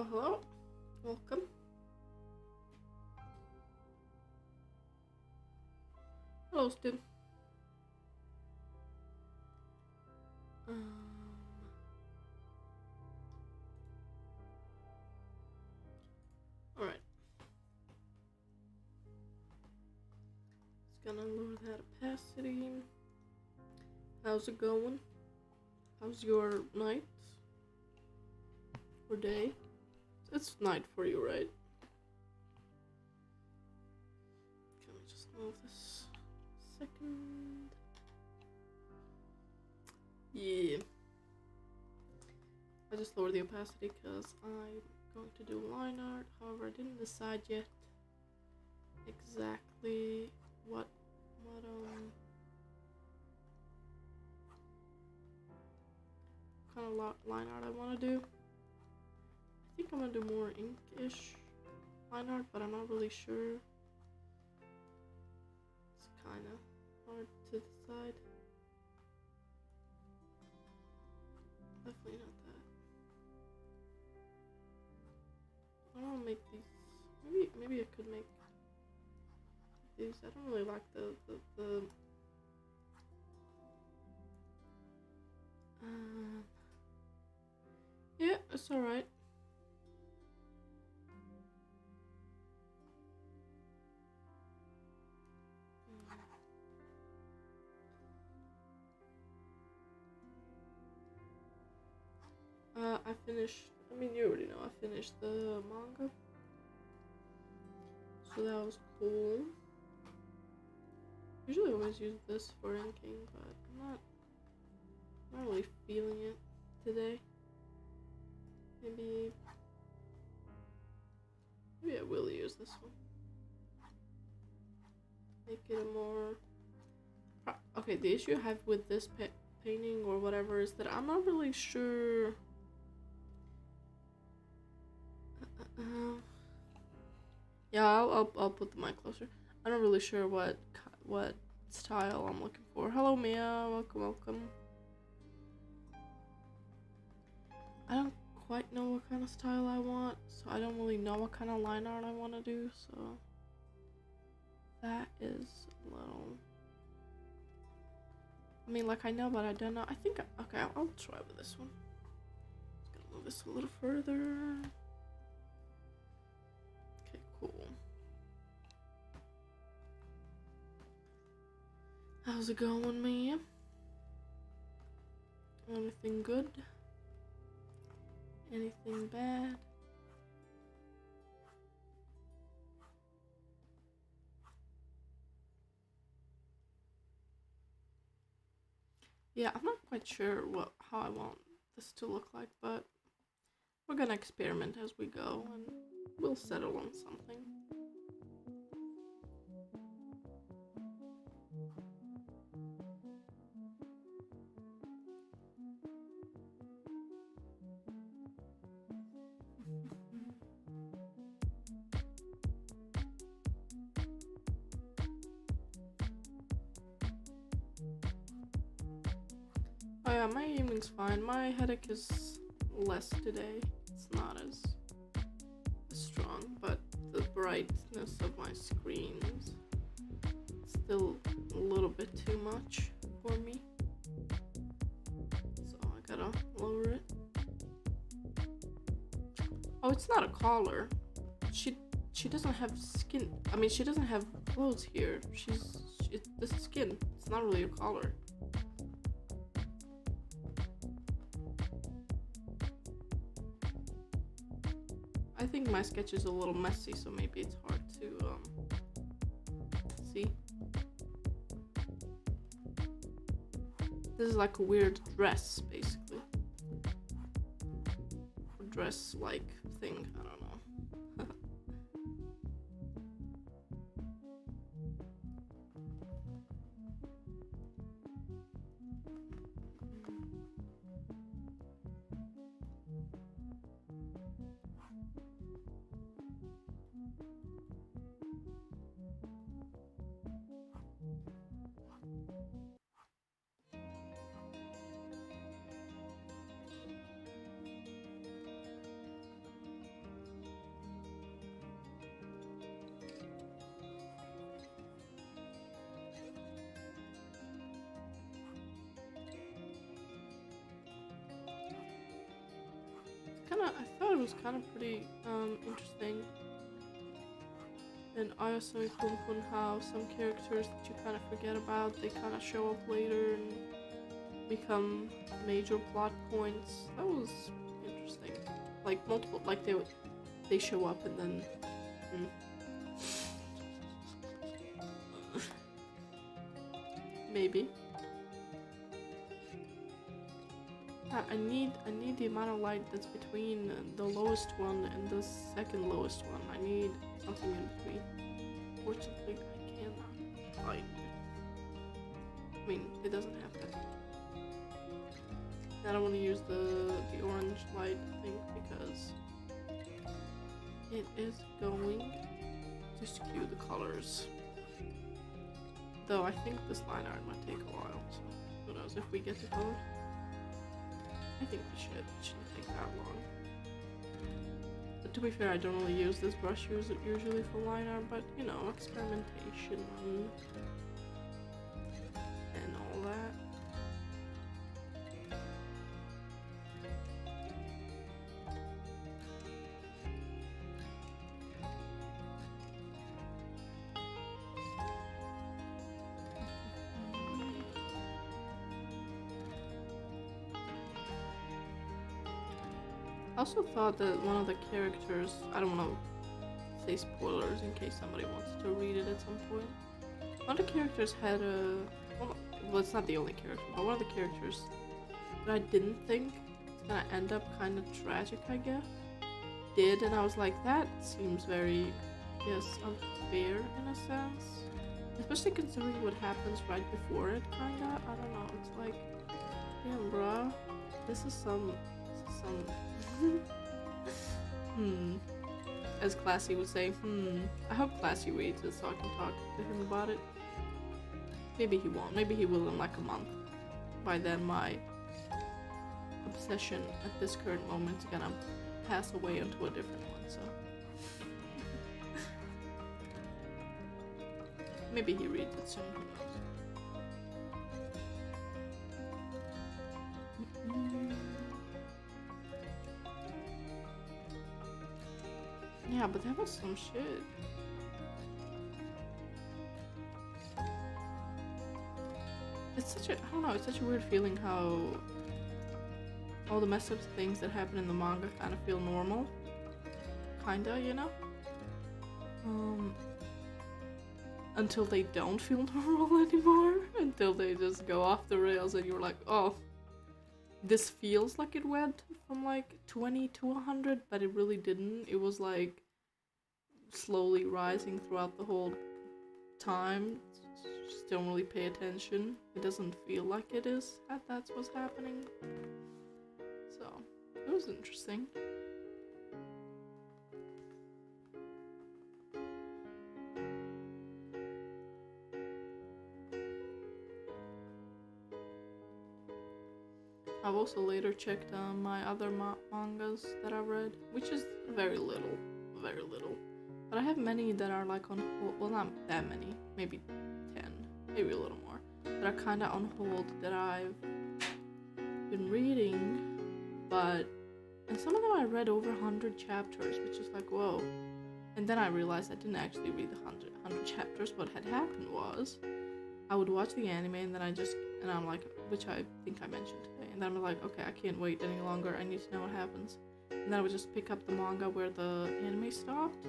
Hello. Welcome. Hello, student. Alright. Just gonna lower that opacity. How's it going? How's your night? Or day? It's night for you, right? Can we just move this a second? Yeah. I just lowered the opacity because I'm going to do line art. However, I didn't decide yet exactly what kind of line art I want to do. I think I'm gonna do more ink-ish line art, but I'm not really sure. It's kind of hard to decide. Definitely not that. I don't want to make these. Maybe I could make these. I don't really like the yeah, it's alright. I finished, you already know, I finished the manga. So that was cool. Usually always use this for inking, but I'm not really feeling it today. Maybe I will use this one. Make it a more... Okay, the issue I have with this painting or whatever is that I'm not really sure... yeah, I'll put the mic closer. I'm not really sure what style I'm looking for. Hello, Mia. Welcome. I don't quite know what kind of style I want, so I don't really know what kind of line art I want to do, so that is a little... like I know, but I don't know. I think, okay, I'll try with this one. Just gonna move this a little further. Okay, cool. How's it going, man? Anything good? Anything bad? Yeah, I'm not quite sure how I want this to look like, but we're gonna experiment as we go and we'll settle on something. Oh yeah, my aiming's fine. My headache is less today. It's not as strong, but the brightness of my screen is still a little bit too much for me. So I gotta lower it. Oh, it's not a collar. She doesn't have skin. She doesn't have clothes here. This is skin. It's not really a collar. I think my sketch is a little messy, so maybe it's hard to see. This is like a weird dress, basically. A dress-like thing, I don't know. I thought it was kind of pretty interesting. And I also include how some characters that you kind of forget about, they kind of show up later and become major plot points. That was interesting. Like multiple, like they show up and then. Maybe. I need the amount of light that's between the lowest one and the second lowest one. I need something in between. Fortunately, I cannot find it. I mean, it doesn't have to. I don't want to use the orange light thing because it is going to skew the colors. Though I think this line art might take a while, so who knows if we get the color. I think we should. It shouldn't take that long. But to be fair, I don't really use this brush usually for line art, but you know, experimentation and all that. I also thought that one of the characters, I don't want to say spoilers in case somebody wants to read it at some point. One of the characters had a, well it's not the only character, but one of the characters that I didn't think was gonna end up kind of tragic, I guess, did, and I was like, that seems very, I guess, unfair in a sense. Especially considering what happens right before it, kinda. I don't know, it's like, damn bruh, this is some as Classy would say, I hope Classy reads it so I can talk to him about it. Maybe he won't. Maybe he will in like a month. By then my obsession at this current moment is gonna pass away into a different one, so. Maybe he reads it soon, who knows. Yeah, but that was some shit. It's such a, I don't know, it's such a weird feeling how all the messed up things that happen in the manga kind of feel normal. Kinda, you know? Until they don't feel normal anymore. Until they just go off the rails and you're like, oh, this feels like it went from like 20 to 100, but it really didn't. It was like slowly rising throughout the whole time. Just don't really pay attention. It doesn't feel like it is. That's what's happening. So, it was interesting. I've also later checked my other mangas that I read, which is very little. But I have many that are like on hold, well not that many, maybe 10, maybe a little more, that are kind of on hold that I've been reading, and some of them I read over 100 chapters, which is like, whoa. And then I realized I didn't actually read the 100 chapters. What had happened was, I would watch the anime and then I'm like, which I think I mentioned today, and then I'm like, okay, I can't wait any longer, I need to know what happens. And then I would just pick up the manga where the anime stopped.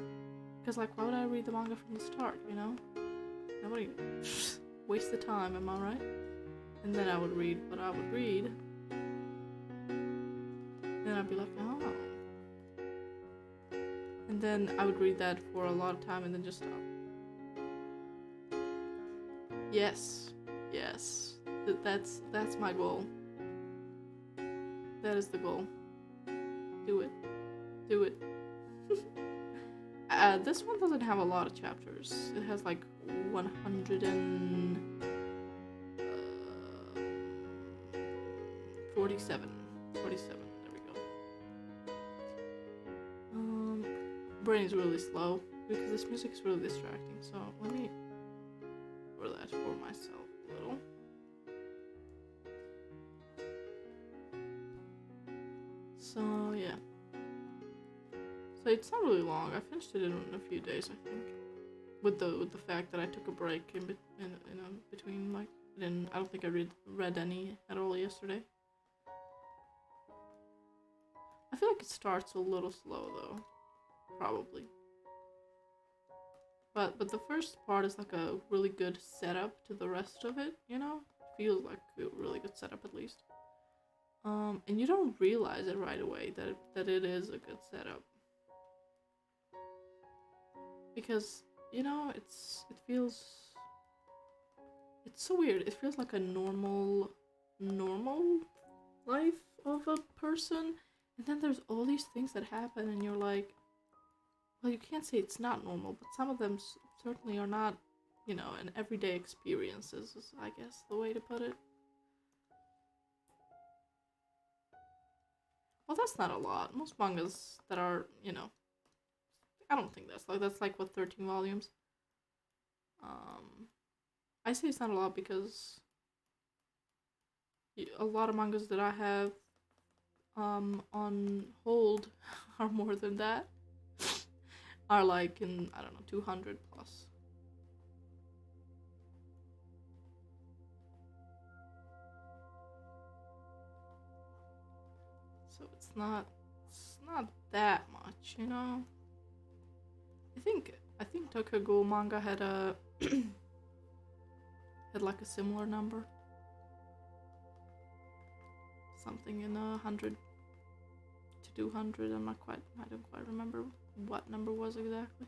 Because, like, why would I read the manga from the start, you know? Nobody waste the time, am I right? And then I would read what I would read. And I'd be like, oh. And then I would read that for a lot of time and then just stop. Yes. That's my goal. That is the goal. Do it. This one doesn't have a lot of chapters. It has like 147. 47. There we go. Brain is really slow because this music is really distracting. So let me for that for myself a little. So yeah. honestly, it's not really long. I finished it in a few days, I think. With the fact that I took a break in between, like, I don't think I read any at all yesterday. I feel like it starts a little slow though, probably. But the first part is like a really good setup to the rest of it, you know? Feels like a really good setup at least. And you don't realize it right away that it is a good setup. Because, you know, it's so weird. It feels like a normal life of a person, and then there's all these things that happen and you're like, well, you can't say it's not normal, but some of them certainly are not, you know, an everyday experiences is, I guess, the way to put it. Well, that's not a lot. Most mangas that are, you know, I don't think that's like what, 13 volumes. I say it's not a lot because a lot of mangas that I have on hold are more than that. Are like in, I don't know, 200 plus. So it's not that much, you know. I think Tokyo manga had a had like a similar number. Something in 100 to 200. I don't quite remember what number was exactly.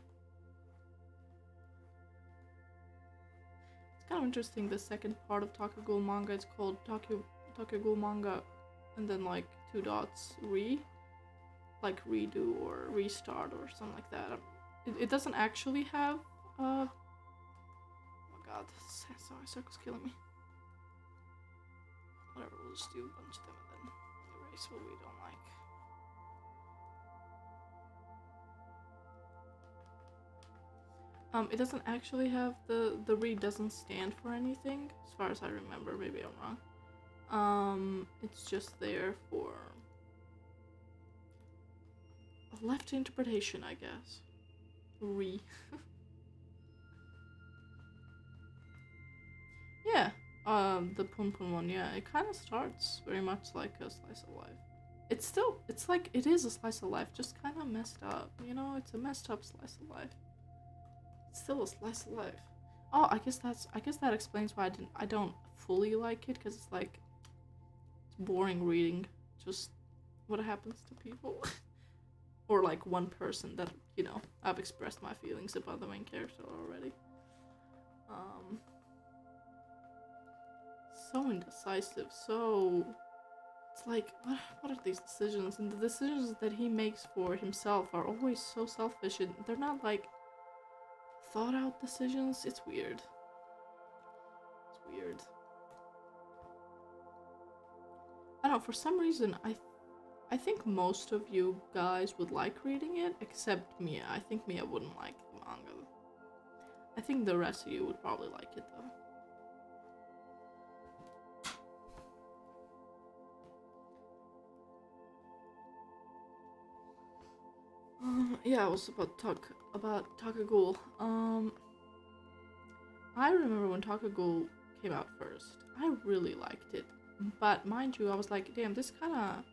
It's kind of interesting. The second part of Tokyo manga, it's called Tokyo manga, and then like 2 dots like redo or restart or something like that. It doesn't actually have oh my god, sorry, circle's killing me. Whatever, we'll just do a bunch of them and then erase what we don't like. It doesn't actually have the re doesn't stand for anything, as far as I remember. Maybe I'm wrong. It's just there for a left interpretation, I guess. Re. Yeah. The Pun Pun one, yeah, it kind of starts very much like a slice of life. It's like, it is a slice of life, just kind of messed up, you know? It's a messed up slice of life. It's still a slice of life. Oh, I guess that explains why I don't fully like it, because it's like, it's boring reading just what happens to people. Or like one person that, you know, I've expressed my feelings about the main character already. So indecisive, so it's like, what are these decisions? And the decisions that he makes for himself are always so selfish, and they're not like thought out decisions. It's weird. I don't know, for some reason I think most of you guys would like reading it, except Mia. I think Mia wouldn't like the manga. I think the rest of you would probably like it though. Yeah, I was about to talk about Takagul. I remember when Takagul came out first. I really liked it. But mind you, I was like, damn, this kinda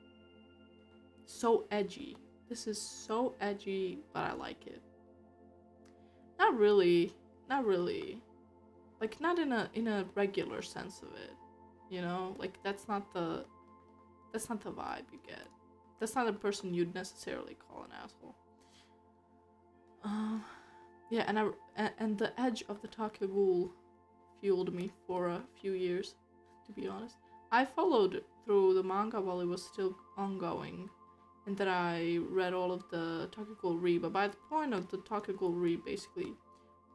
so edgy. This is so edgy, but I like it. Not really. Like, not in a regular sense of it. You know? Like, that's not the vibe you get. That's not a person you'd necessarily call an asshole. Yeah, and the edge of the Takagul fueled me for a few years, to be honest. I followed through the manga while it was still ongoing, and then I read all of the Takagul Re, but by the point of the Takagul Re basically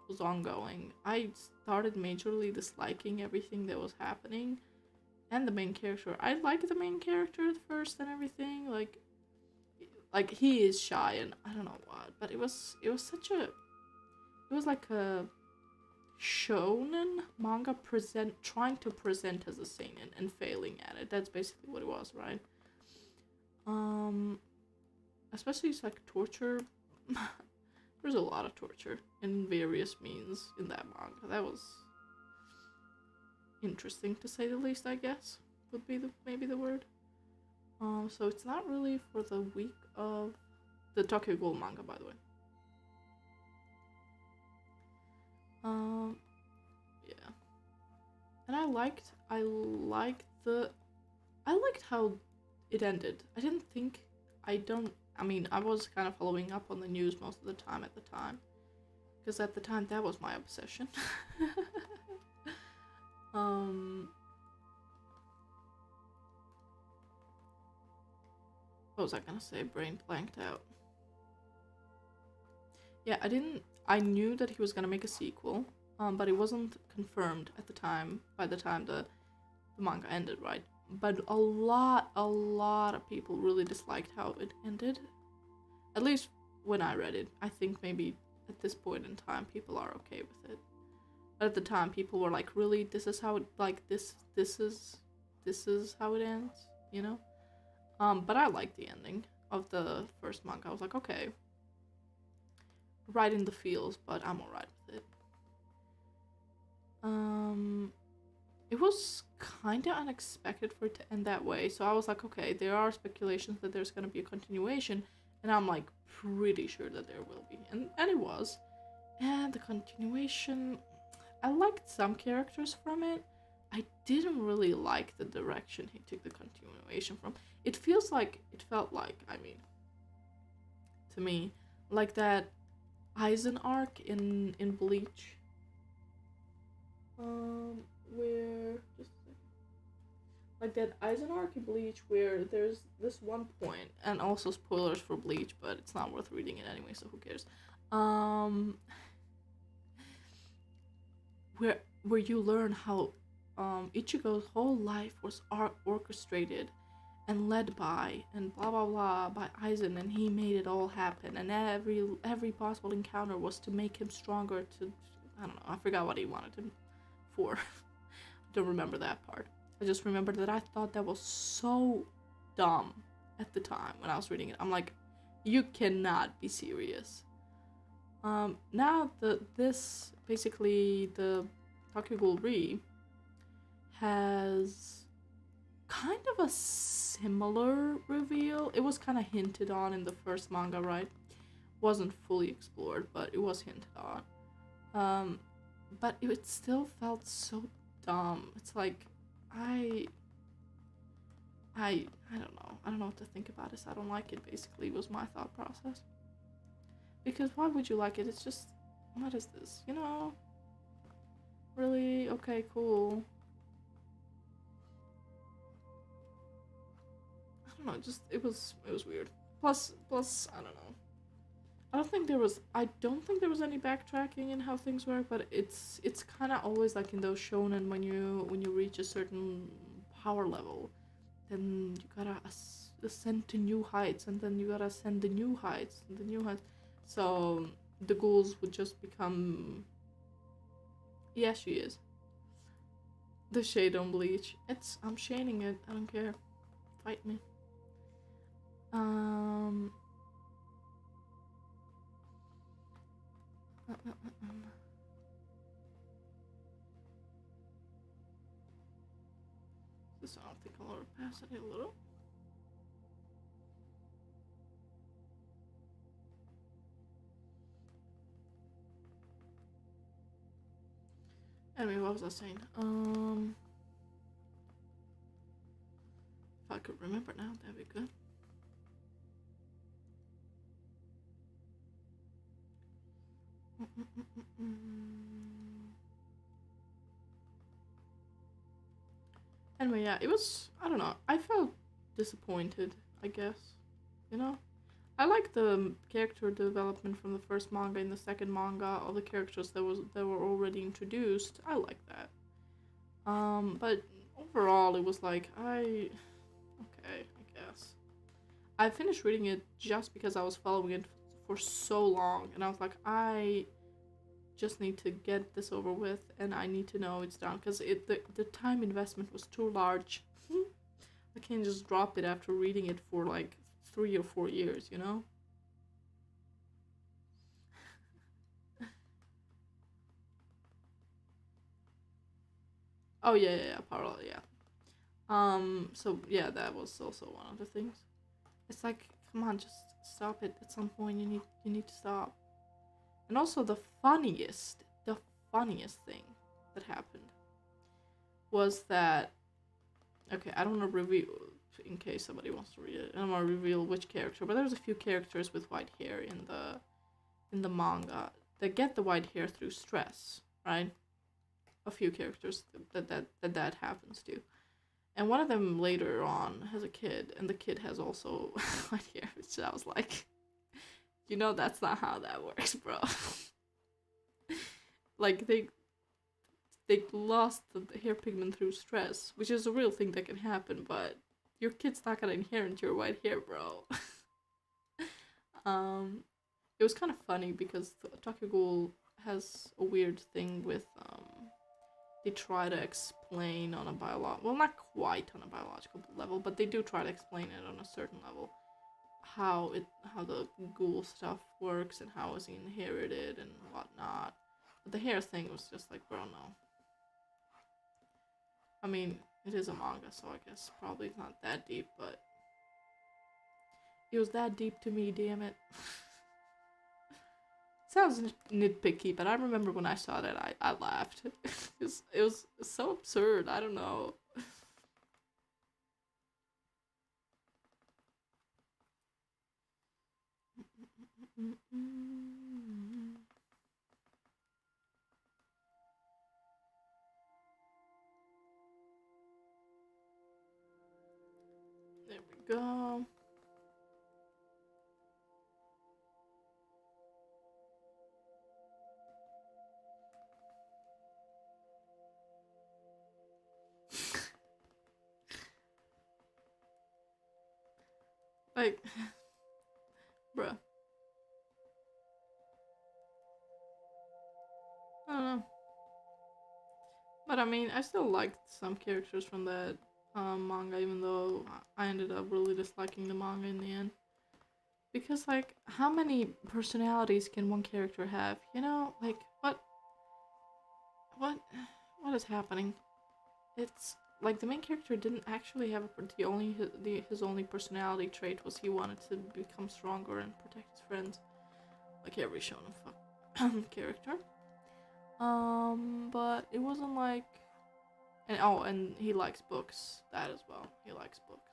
was ongoing, I started majorly disliking everything that was happening, and the main character. I liked the main character at first and everything, like he is shy and I don't know what, but it was like a shonen manga trying to present as a seinen and failing at it. That's basically what it was, right? Especially it's like torture there's a lot of torture in various means in that manga. That was interesting to say the least, I guess, would be maybe the word. So it's not really for the week of the Tokyo Ghoul manga, by the way. Yeah. And I liked how it ended. I mean, I was kind of following up on the news most of the time at the time. Because at the time, that was my obsession. What was I gonna say? Brain blanked out. Yeah, I knew that he was gonna make a sequel, but it wasn't confirmed at the time, by the time the manga ended, right? But a lot of people really disliked how it ended. At least when I read it. I think maybe at this point in time, people are okay with it. But at the time, people were like, really? This is how it, like, this is how it ends, you know? But I liked the ending of the first manga. I was like, okay. Right in the feels, but I'm alright with it. It was kind of unexpected for it to end that way. So I was like, okay, there are speculations that there's going to be a continuation. And I'm like, pretty sure that there will be. And it was. And the continuation, I liked some characters from it. I didn't really like the direction he took the continuation from. It felt like, I mean, to me, like that Aizen arc in Bleach. Where, just a second. Like that Aizen arc in Bleach where there's this one point, and also spoilers for Bleach, but it's not worth reading it anyway, so who cares? Where you learn how Ichigo's whole life was orchestrated and led by and blah blah blah by Aizen, and he made it all happen, and every possible encounter was to make him stronger. To, I don't know, I forgot what he wanted him for. I don't remember that part. I just remember that I thought that was so dumb at the time when I was reading it. I'm like, you cannot be serious. Now this basically the Tokyo Ghoul Re has kind of a similar reveal. It was kind of hinted on in the first manga, right? Wasn't fully explored, but it was hinted on. But it still felt so dumb. It's like, I don't know. I don't know what to think about this. I don't like it, basically, was my thought process. Because why would you like it? It's just, what is this? You know? Really? Okay, cool. I don't know, just, it was weird. Plus, I don't know. I don't think there was any backtracking in how things work, but it's kind of always like in those shonen when you reach a certain power level, then you gotta ascend to new heights, and then you gotta ascend the new heights and the new heights. So the ghouls would just become. Yeah, she is. The shade on Bleach. I'm shading it. I don't care. Fight me. This, I don't think I'll overpass it a little. Anyway, what was I saying? If I could remember now, that'd be good. Anyway, yeah, it was, I don't know, I felt disappointed, I guess, you know? I like the character development from the first manga and the second manga, all the characters that were already introduced. I like that. But overall, it was like, okay, I guess. I finished reading it just because I was following it for so long, and I was like, I just need to get this over with, and I need to know it's done, because the time investment was too large. I can't just drop it after reading it for like 3 or 4 years, you know? Oh yeah, parallel, yeah. So yeah, that was also one of the things. It's like, come on, just stop it. At some point, you need to stop. And also the funniest thing that happened was that, okay, I don't want to reveal in case somebody wants to read it. I don't want to reveal which character, but there's a few characters with white hair in the manga that get the white hair through stress, right? A few characters that happens to. And one of them later on has a kid, and the kid has also white hair, which I was like, that's not how that works, bro. Like, they lost the hair pigment through stress, which is a real thing that can happen, but your kid's not gonna inherit your white hair, bro. um, it was kind of funny because Tokyo Ghoul has a weird thing with they try to explain on a well, not quite on a biological level, but they do try to explain it on a certain level how the ghoul stuff works and how it's inherited and whatnot. But the hair thing was just like, bro, no. I mean, it is a manga, so I guess probably it's not that deep, but it was that deep to me, damn it. Sounds nitpicky, but I remember when I saw that, I laughed. It was so absurd, I don't know. There we go. Like, bruh. I don't know. But I mean, I still liked some characters from that manga, even though I ended up really disliking the manga in the end. Because, like, how many personalities can one character have? Like, what, what is happening? It's like the main character didn't actually have his only personality trait was he wanted to become stronger and protect his friends, like every shonen character. But it wasn't like, and he likes books. That as well. He likes books.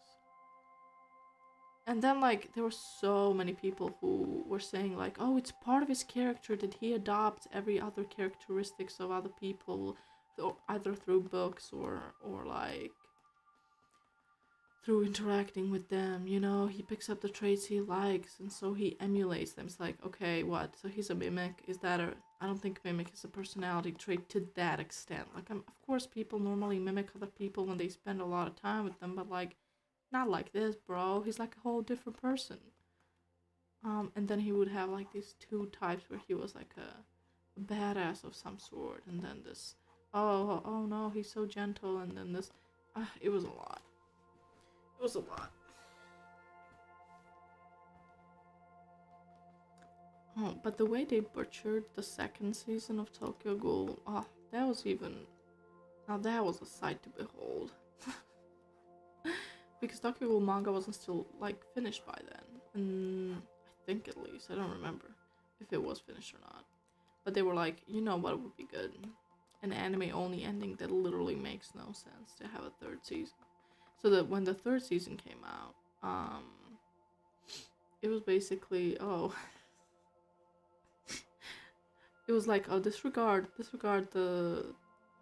And then, like, there were so many people who were saying, like, oh, it's part of his character that he adopts every other characteristics of other people, either through books or like through interacting with them. He picks up the traits he likes, and so he emulates them. It's like, okay, what? So he's a mimic? Is that a? I don't think mimic is a personality trait to that extent. Like, of course, people normally mimic other people when they spend a lot of time with them, but like, not like this, bro. He's like a whole different person. And then he would have like these two types where he was like a badass of some sort, and then this, oh no, he's so gentle, and then this, it was a lot. It was a lot. Oh, but the way they butchered the second season of Tokyo Ghoul, that was that was a sight to behold. Because Tokyo Ghoul manga wasn't still like finished by then, and I think at least I don't remember if it was finished or not. But they were like, you know what would be good? An anime only ending that literally makes no sense to have a third season. So that when the third season came out, it was basically it was like, disregard the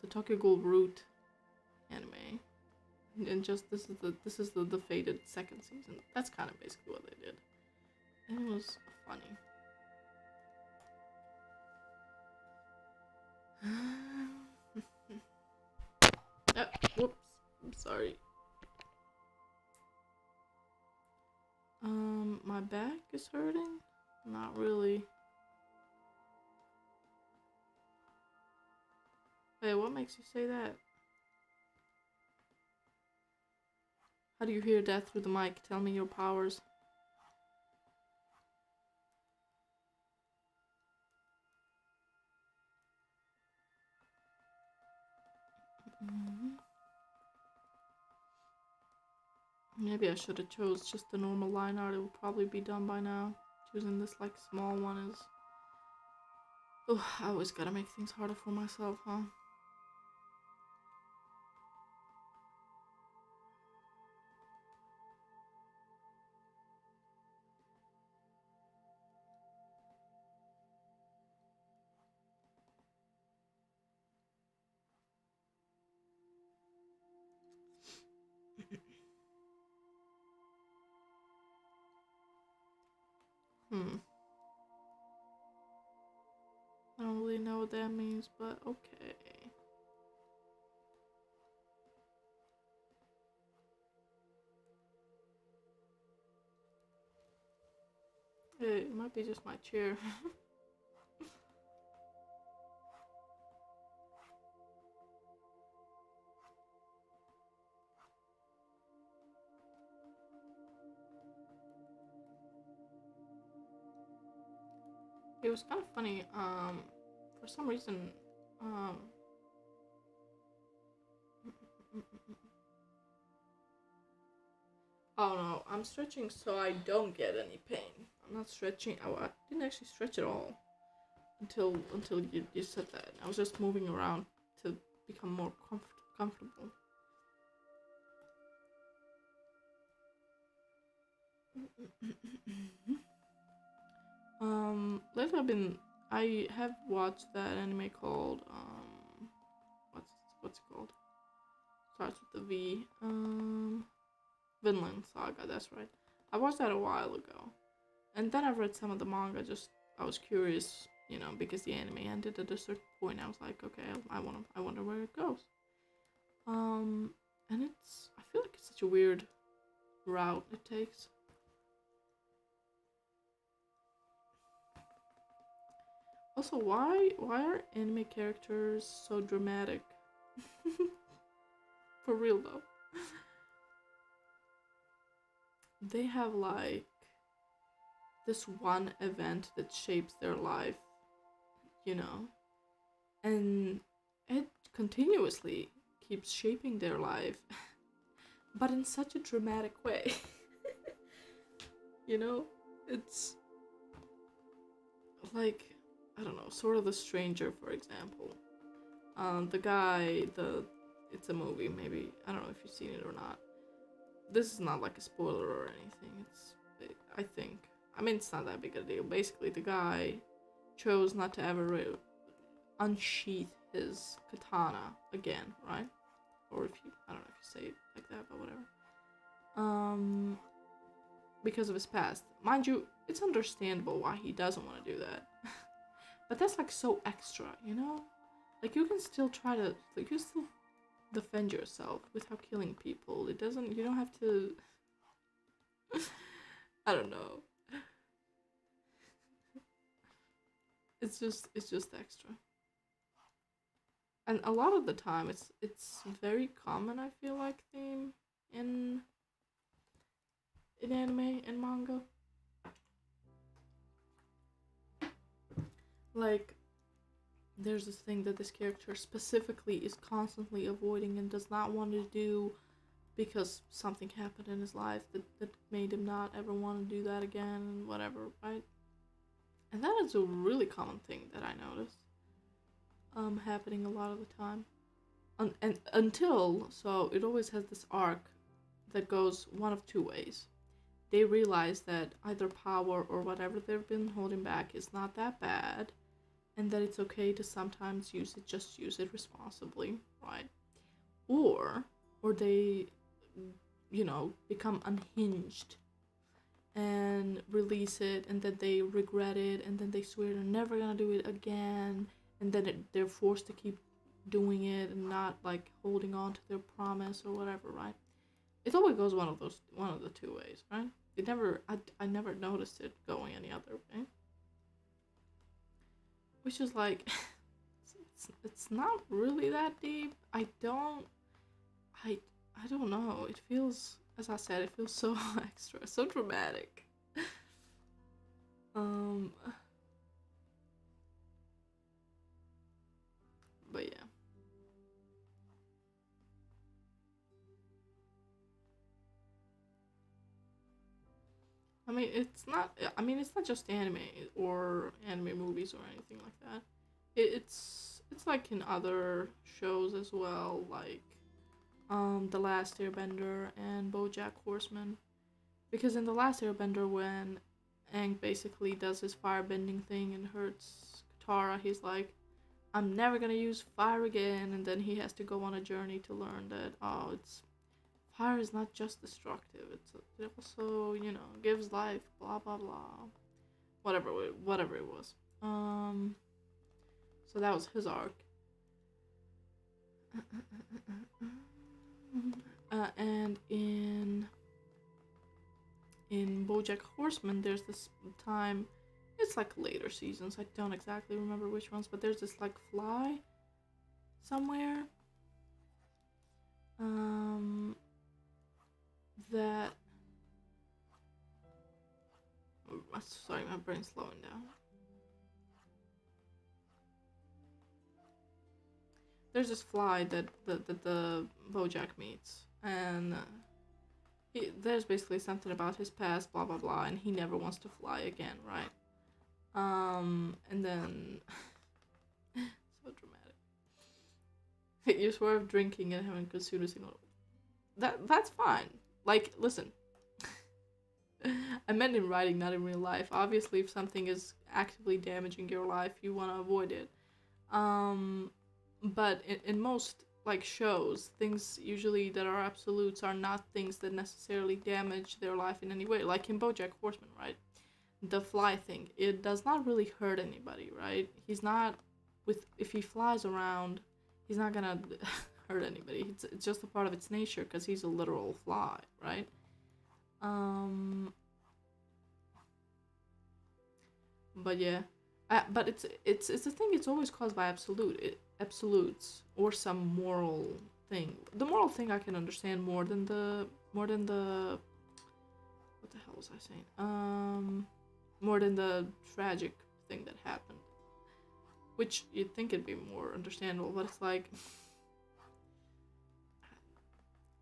Tokyo Ghoul root anime, and just this is the fated second season. That's kind of basically what they did, and it was funny. Whoops, I'm sorry. My back is hurting? Not really. Wait, what makes you say that? How do you hear that through the mic? Tell me your powers. Maybe I should have chose just the normal line art. It would probably be done by now. Choosing this like small one is... Oh, I always gotta make things harder for myself, huh? I don't really know what that means, but okay. Hey, it might be just my chair. It was kind of funny. For some reason, oh no, I'm stretching so I don't get any pain. I'm not stretching. I didn't actually stretch at all until you said that. I was just moving around to become more comfortable. Lately I have watched that anime called what's it called? Starts with the V. Vinland Saga. That's right. I watched that a while ago, and then I've read some of the manga. Just I was curious, because the anime ended at a certain point. I was like, okay, I wonder where it goes. And I feel like it's such a weird route it takes. Also, why are anime characters so dramatic? For real though. They have like this one event that shapes their life, and it continuously keeps shaping their life, but in such a dramatic way. It's like, I don't know, sort of The Stranger, for example. The guy, it's a movie, maybe, I don't know if you've seen it or not. This is not like a spoiler or anything. It's not that big a deal. Basically, the guy chose not to ever unsheath his katana again, right? Or I don't know if you say it like that, but whatever. Because of his past. Mind you, it's understandable why he doesn't want to do that. But that's like so extra, Like you can still defend yourself without killing people. You don't have to... I don't know. It's just extra. And a lot of the time it's very common, I feel like, theme in anime and manga. Like, there's this thing that this character specifically is constantly avoiding and does not want to do because something happened in his life that made him not ever want to do that again and whatever, right? And that is a really common thing that I noticed happening a lot of the time. And until, so it always has this arc that goes one of two ways. They realize that either power or whatever they've been holding back is not that bad, and that it's okay to sometimes just use it responsibly, right? Or they, become unhinged and release it, and then they regret it, and then they swear they're never gonna do it again, and then they're forced to keep doing it and not like holding on to their promise or whatever, right? It always goes one of the two ways, right? I never noticed it going any other way. Which is like, it's not really that deep. I don't know. It feels, as I said, it feels so extra, so dramatic. But yeah. I mean, it's not. I mean, it's not just anime or anime movies or anything like that. It's like in other shows as well, like The Last Airbender and BoJack Horseman. Because in The Last Airbender, when Aang basically does his firebending thing and hurts Katara, he's like, "I'm never gonna use fire again," and then he has to go on a journey to learn that it's fire is not just destructive; it also gives life. Blah blah blah. Whatever it was. So that was his arc. And in BoJack Horseman, there's this time. It's like later seasons. I don't exactly remember which ones, but there's this like fly somewhere. That. Sorry, my brain's slowing down. There's this fly that the BoJack meets, and there's basically something about his past, blah blah blah, and he never wants to fly again, right? And then so dramatic. You swear of drinking and having consumed a single. That's fine. Like, listen. I meant in writing, not in real life. Obviously, if something is actively damaging your life, you want to avoid it. But in most like shows, things usually that are absolutes are not things that necessarily damage their life in any way. Like in BoJack Horseman, right? The fly thing, it does not really hurt anybody, right? He's not if he flies around, he's not gonna hurt anybody. It's just a part of its nature because he's a literal fly, right? But yeah, but it's a thing. It's always caused by absolutes or some moral thing. The moral thing I can understand more than the what the hell was I saying? More than the tragic thing that happened, which you'd think it'd be more understandable, but it's like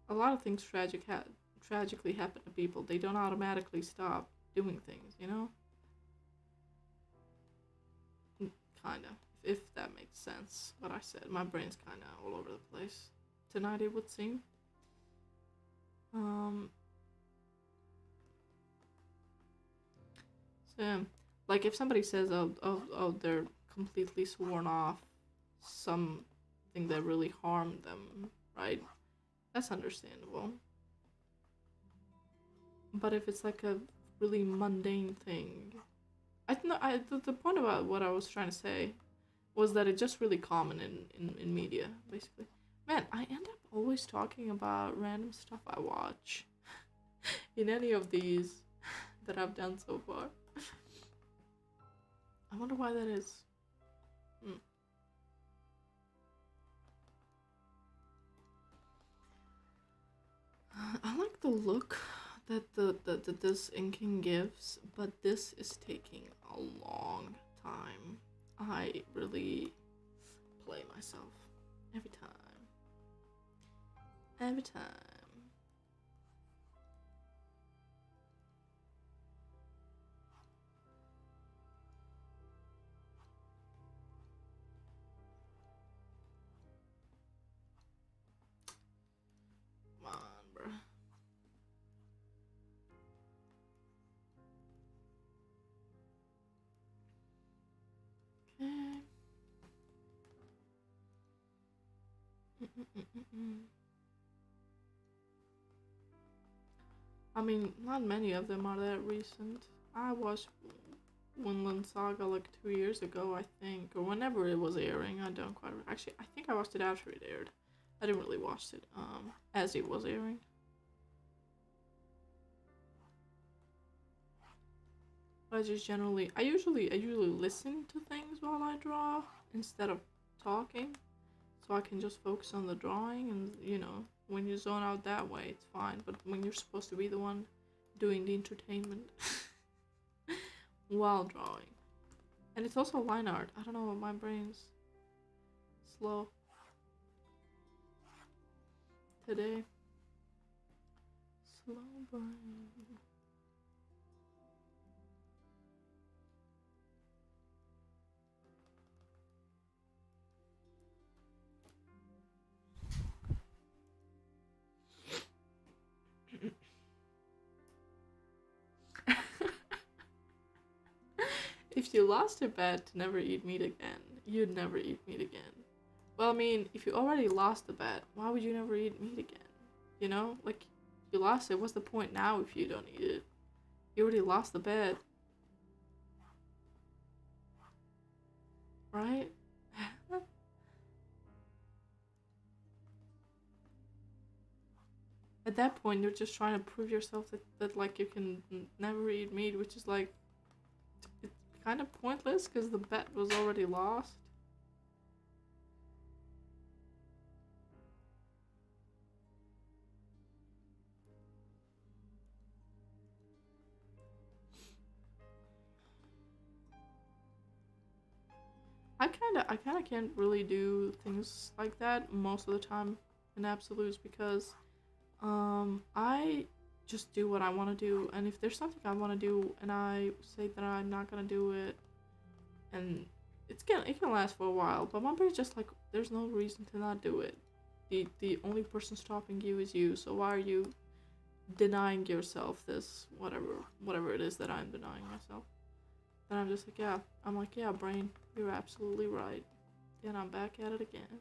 a lot of things tragically happen to people. They don't automatically stop doing things, you know? Kinda. If that makes sense, what I said. My brain's kinda all over the place tonight, it would seem. So yeah, like if somebody says, oh, they're completely sworn off something that really harmed them, right? That's understandable. But if it's like a really mundane thing, the point about what I was trying to say was that it's just really common in media, basically. Man, I end up always talking about random stuff I watch in any of these that I've done so far. I wonder why that is. I like the look that this inking gives, but this is taking a long time. I really play myself every time. Every time. Come on, bruh. Okay. I mean, not many of them are that recent. I watched Winland Saga like 2 years ago, I think, or whenever it was airing. I don't quite. Actually, I think I watched it after it aired. I didn't really watch it as it was airing. But I usually listen to things while I draw instead of talking, so I can just focus on the drawing. And when you zone out that way, it's fine. But when you're supposed to be the one doing the entertainment while drawing, and it's also line art. I don't know, my brain's slow today. Slow brain. if you lost a bet to never eat meat again, you'd never eat meat again. Well, I mean, if you already lost the bet, why would you never eat meat again? You know? Like, you lost it. What's the point now if you don't eat it? You already lost the bet. Right? At that point, you're just trying to prove yourself that like, you can never eat meat, which is, like, it's kind of pointless because the bet was already lost. I kinda can't really do things like that most of the time in absolutes because I just do what I want to do, and if there's something I want to do and I say that I'm not gonna do it, and it can last for a while, but my brain's just like, there's no reason to not do it. The only person stopping you is you, so why are you denying yourself this whatever it is that I'm denying myself? Then I'm just like, yeah, brain, you're absolutely right. And I'm back at it again.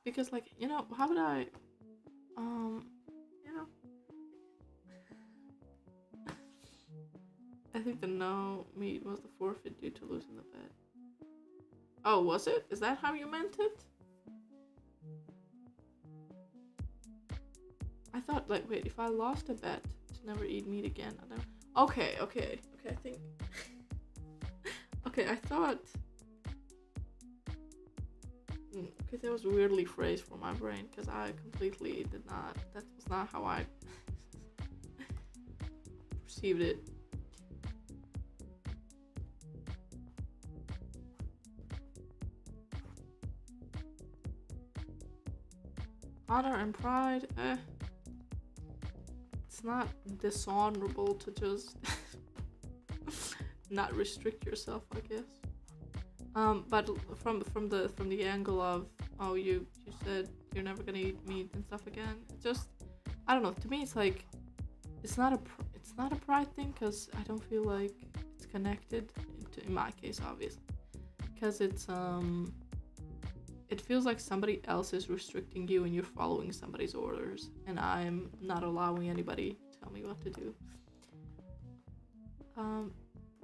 Because, like, how would I, you know, I think the no meat was the forfeit due to losing the bet. Oh, was it? Is that how you meant it? I thought, like, wait, if I lost a bet to never eat meat again, I never... Okay, I think... Okay, I thought... Okay, that was weirdly phrased for my brain, because I completely did not... That was not how I perceived it. Honor and pride, it's not dishonorable to just not restrict yourself, I guess. But from the angle of, oh, you said you're never gonna eat meat and stuff again. It's just, I don't know. To me, it's like, it's not a pride thing, because I don't feel like it's connected. In my case, obviously, because it's it feels like somebody else is restricting you and you're following somebody's orders, and I'm not allowing anybody to tell me what to do.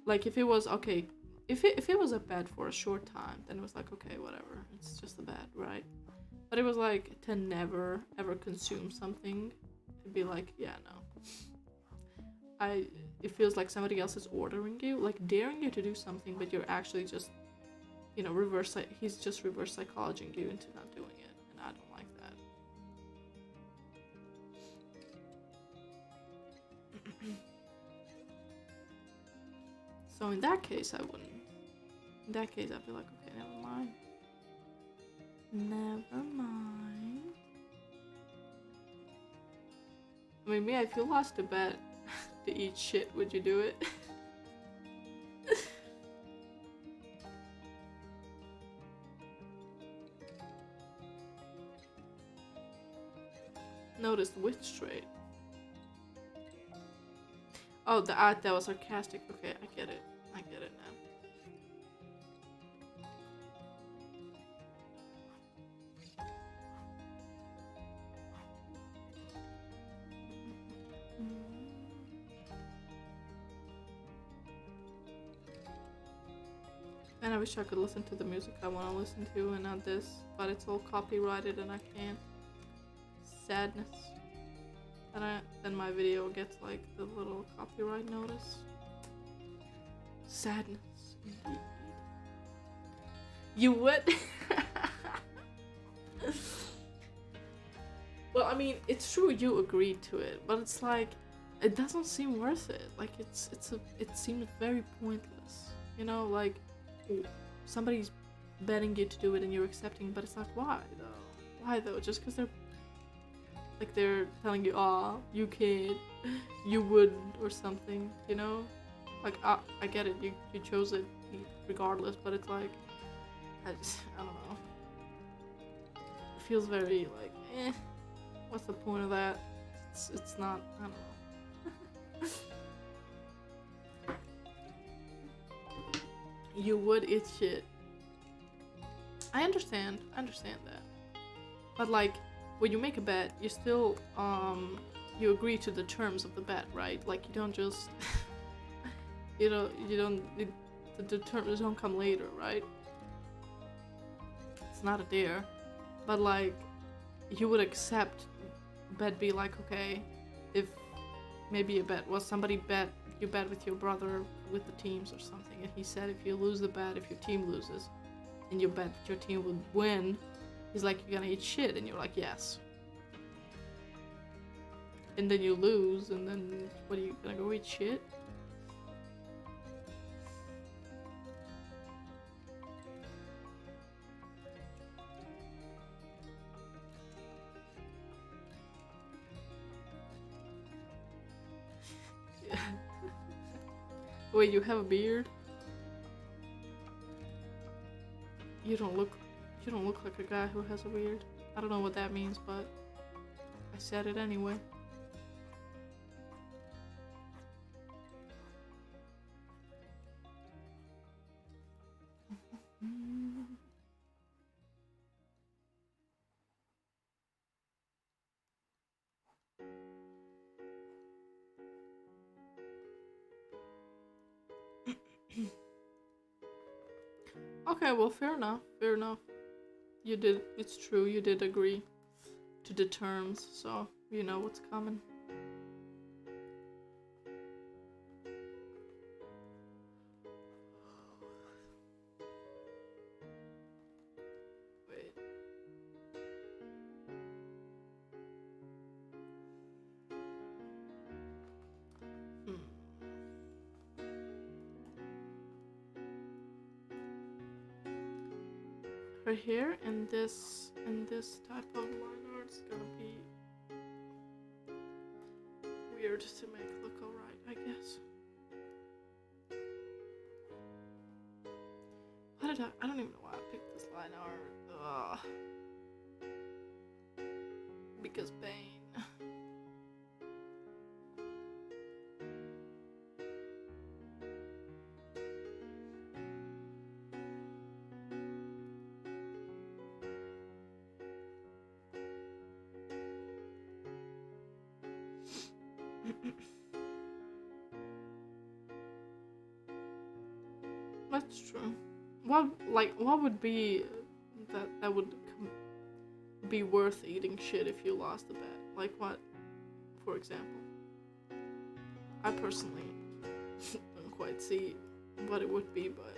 Like, if it was okay, if it was a bet for a short time, then it was like, okay, whatever, it's just a bet, right? But it was like, to never ever consume something, it'd be like, yeah, no. It feels like somebody else is ordering you, like daring you to do something, but you're actually just, he's just reverse psychologing you into not doing it, and I don't like that. So in that case, I wouldn't. In that case, I'd be like, okay, never mind. Never mind. I mean, me, if you lost a bet to eat shit, would you do it? Noticed which trait. Oh, that was sarcastic. Okay, I get it. I get it now. And I wish I could listen to the music I want to listen to and not this, but it's all copyrighted and I can't. Sadness. And then my video gets like the little copyright notice. Sadness, indeed. You would? Well, I mean, it's true you agreed to it, but it's like, it doesn't seem worth it. Like, it seems very pointless. Like, somebody's betting you to do it and you're accepting, but it's like, why though? Why though? Just because they're telling you, oh, you can't, you wouldn't, or something, Like, I get it, you chose it regardless, but it's like, I don't know. It feels very like, what's the point of that? It's not, I don't know. You would eat shit. I understand that. But like, when you make a bet, you still, you agree to the terms of the bet, right? Like, you don't just, you don't, the terms don't come later, right? It's not a dare. But like, you would accept bet be like, okay, if maybe a bet was you bet with your brother with the teams or something, and he said if you lose the bet, if your team loses, and you bet that your team would win, he's like, you're gonna eat shit, and you're like, yes. And then you lose, and then what, are you gonna go eat shit? Wait, you have a beard? You don't look like a guy who has a beard. I don't know what that means, but I said it anyway. Okay, well, fair enough. You did, it's true, you did agree to the terms, so you know what's coming. Wait. Right here, in this type of line art, it's gonna be weird to make look alright, I guess. I don't even know why I picked this line art. Because Bane. That's true. What would be that would be worth eating shit if you lost the bet? Like what, for example? I personally don't quite see what it would be, but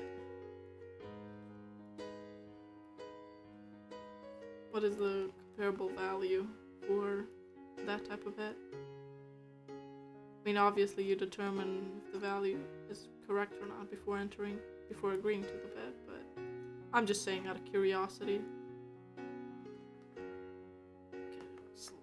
what is the comparable value for that type of bet? I mean, obviously you determine if the value is correct or not before agreeing to the bet, but I'm just saying out of curiosity. Okay, slow.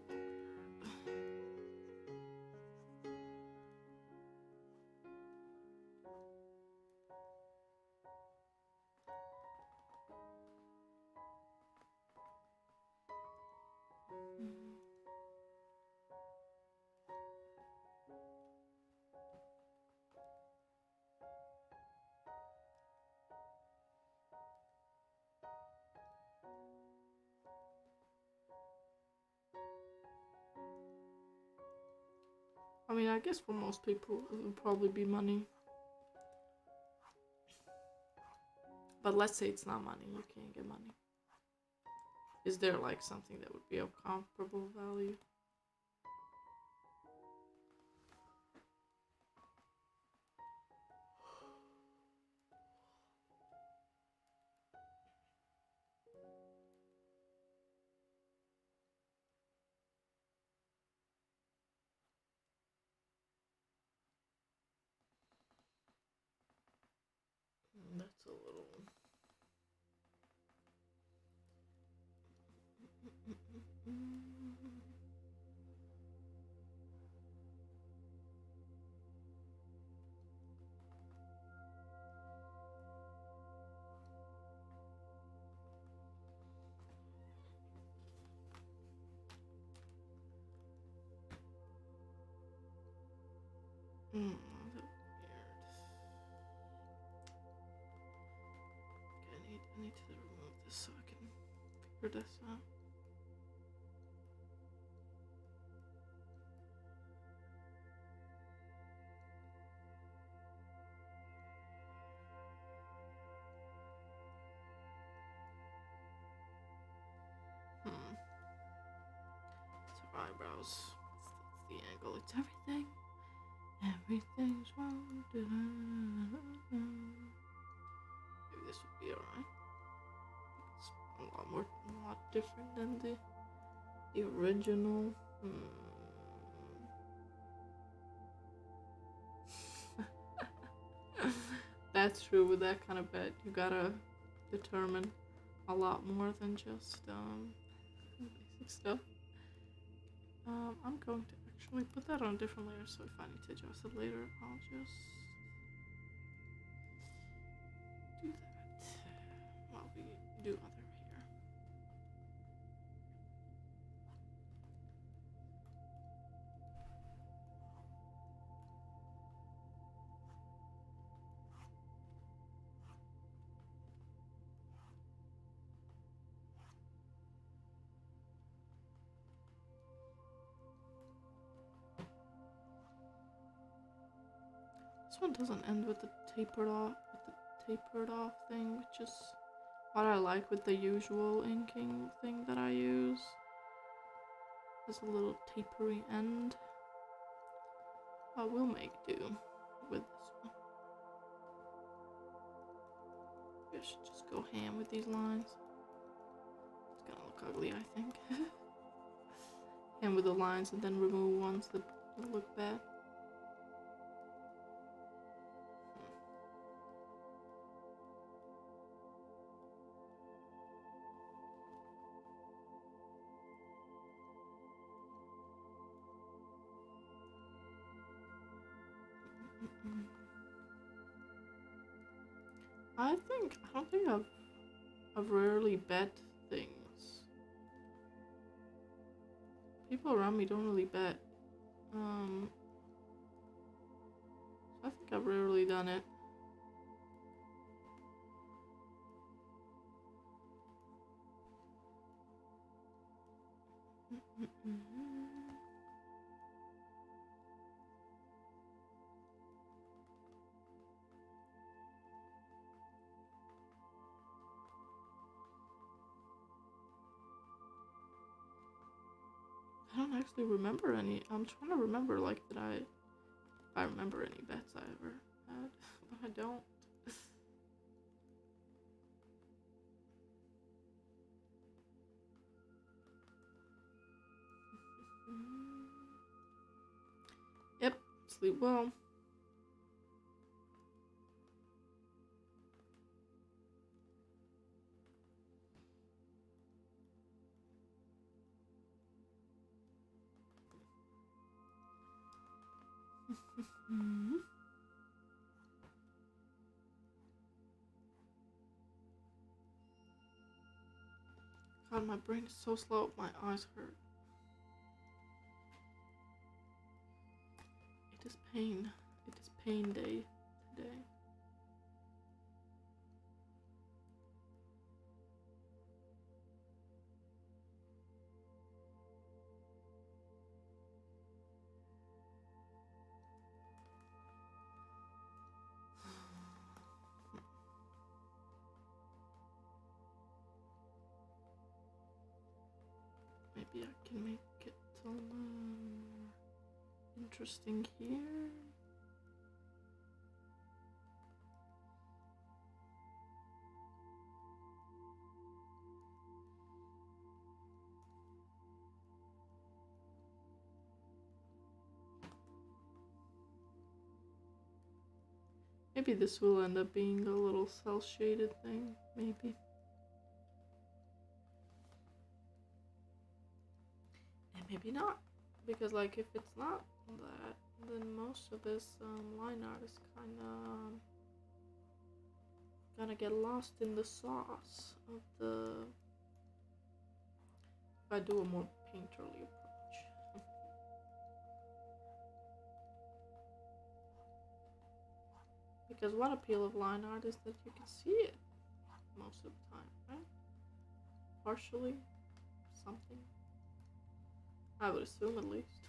I mean, I guess for most people it would probably be money. But let's say it's not money, you can't get money. Is there like something that would be of comparable value? That's a little... That was weird. Okay, I need to remove this so I can figure this out. It's her eyebrows. It's the angle. It's everything. Everything's wrong. Maybe this would be alright. It's a lot different than the original. That's true. With that kind of bet, you gotta determine a lot more than just basic stuff. I'm going to actually put that on a different layer, so if I need to adjust it later, I'll just do that while we do other here. This one doesn't end with the tapered off thing, which is what I like with the usual inking thing that I use. There's a little tapery end. We'll make do with this one. I should just go ham with these lines. It's gonna look ugly, I think. Ham with the lines and then remove ones that look bad. I don't think I've rarely bet things. People around me don't really bet. So I think I've rarely done it. I don't actually remember any. I'm trying to remember, like, if I remember any bets I ever had, but I don't. Yep, sleep well. God, my brain is so slow. My eyes hurt. It is pain. It is pain day today. Maybe I can make it a little more interesting here. Maybe this will end up being a little cel-shaded thing, maybe. And maybe not, because like if it's not that, then most of this line art is kinda gonna get lost in the sauce of the... If I do a more painterly approach. Because one appeal of line art is that you can see it most of the time, right? Partially, something. I would assume, at least.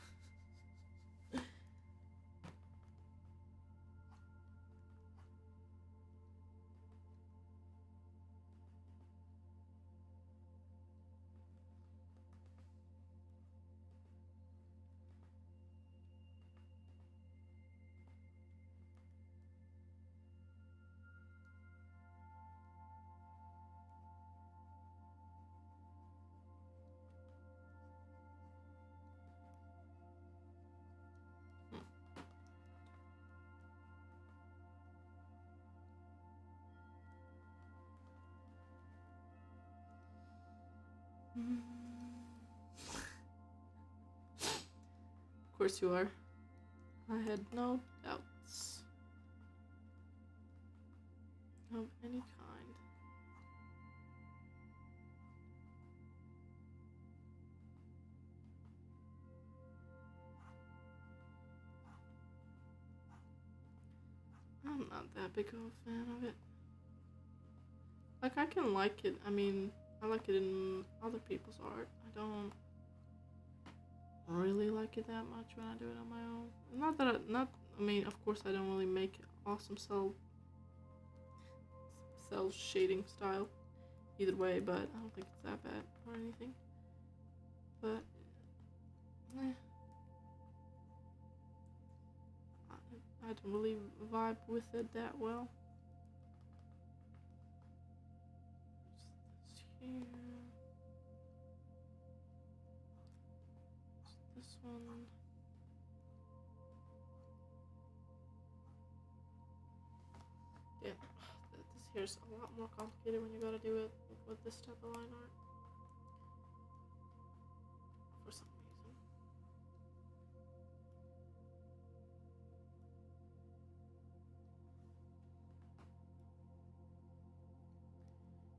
Of course you are. I had no doubts of any kind. I'm not that big of a fan of it. Like, I can like it. I mean, I like it in other people's art. I don't really like it that much when I do it on my own. Not that I mean, of course I don't really make awesome cell shading style either way, but I don't think it's that bad or anything. But I don't really vibe with it that well. Just this here. This one. Yeah, this here's a lot more complicated when you gotta do it with this type of line art. For some reason.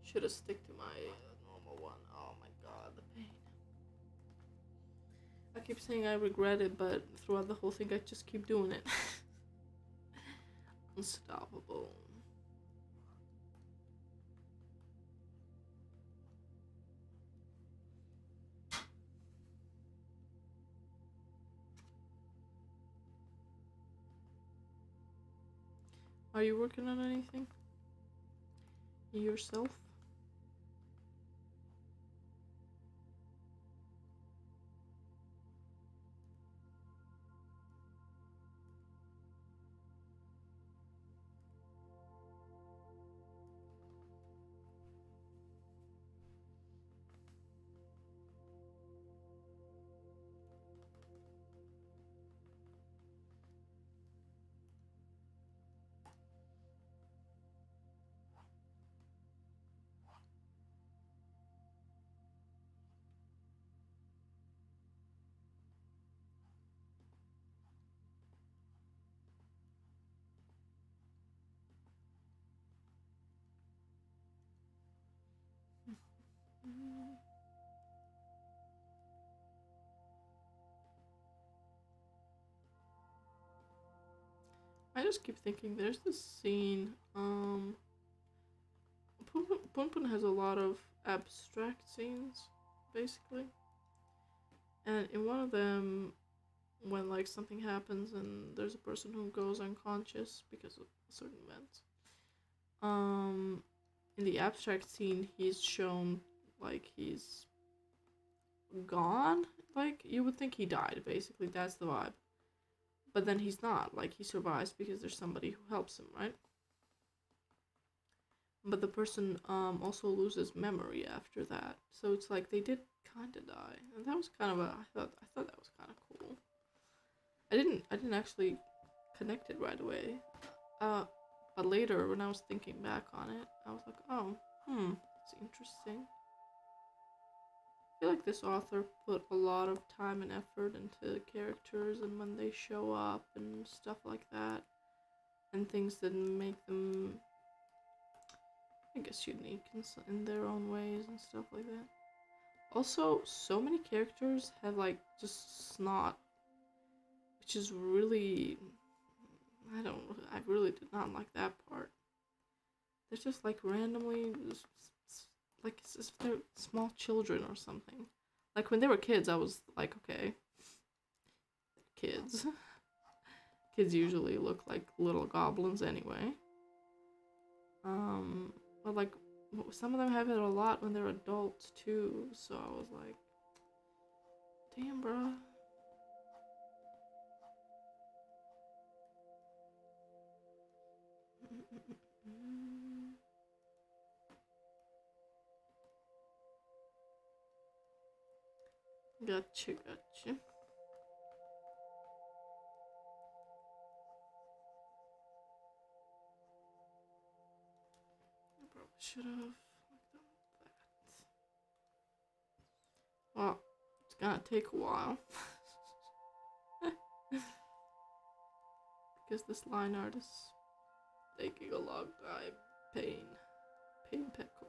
Should have stick to my normal one. Oh my god, the pain. I keep saying I regret it, but throughout the whole thing I just keep doing it. Unstoppable. Are you working on anything? Yourself? I just keep thinking there's this scene, Punpun has a lot of abstract scenes, basically. And in one of them, when like something happens and there's a person who goes unconscious because of a certain event, in the abstract scene he's shown like he's gone. Like, you would think he died, basically, that's the vibe. But then he's not, like, he survives because there's somebody who helps him, right? But the person also loses memory after that, so it's like they did kind of die, and that was kind of I thought that was kind of cool. I didn't actually connect it right away, but later when I was thinking back on it, I was like, oh, it's interesting. I feel like this author put a lot of time and effort into characters and when they show up and stuff like that, and things that make them, I guess, unique in their own ways and stuff like that. Also, so many characters have like just snot, which is really, I really did not like that part. They're just like randomly, like as if they're small children or something. Like when they were kids, I was like, okay, kids. Kids usually look like little goblins anyway. But like some of them have it a lot when they're adults too. So I was like, damn, bruh. Gotcha, gotcha. I probably should have done that. Well, it's gonna take a while. Because this line art is taking a long time. Pain. Pain peckle.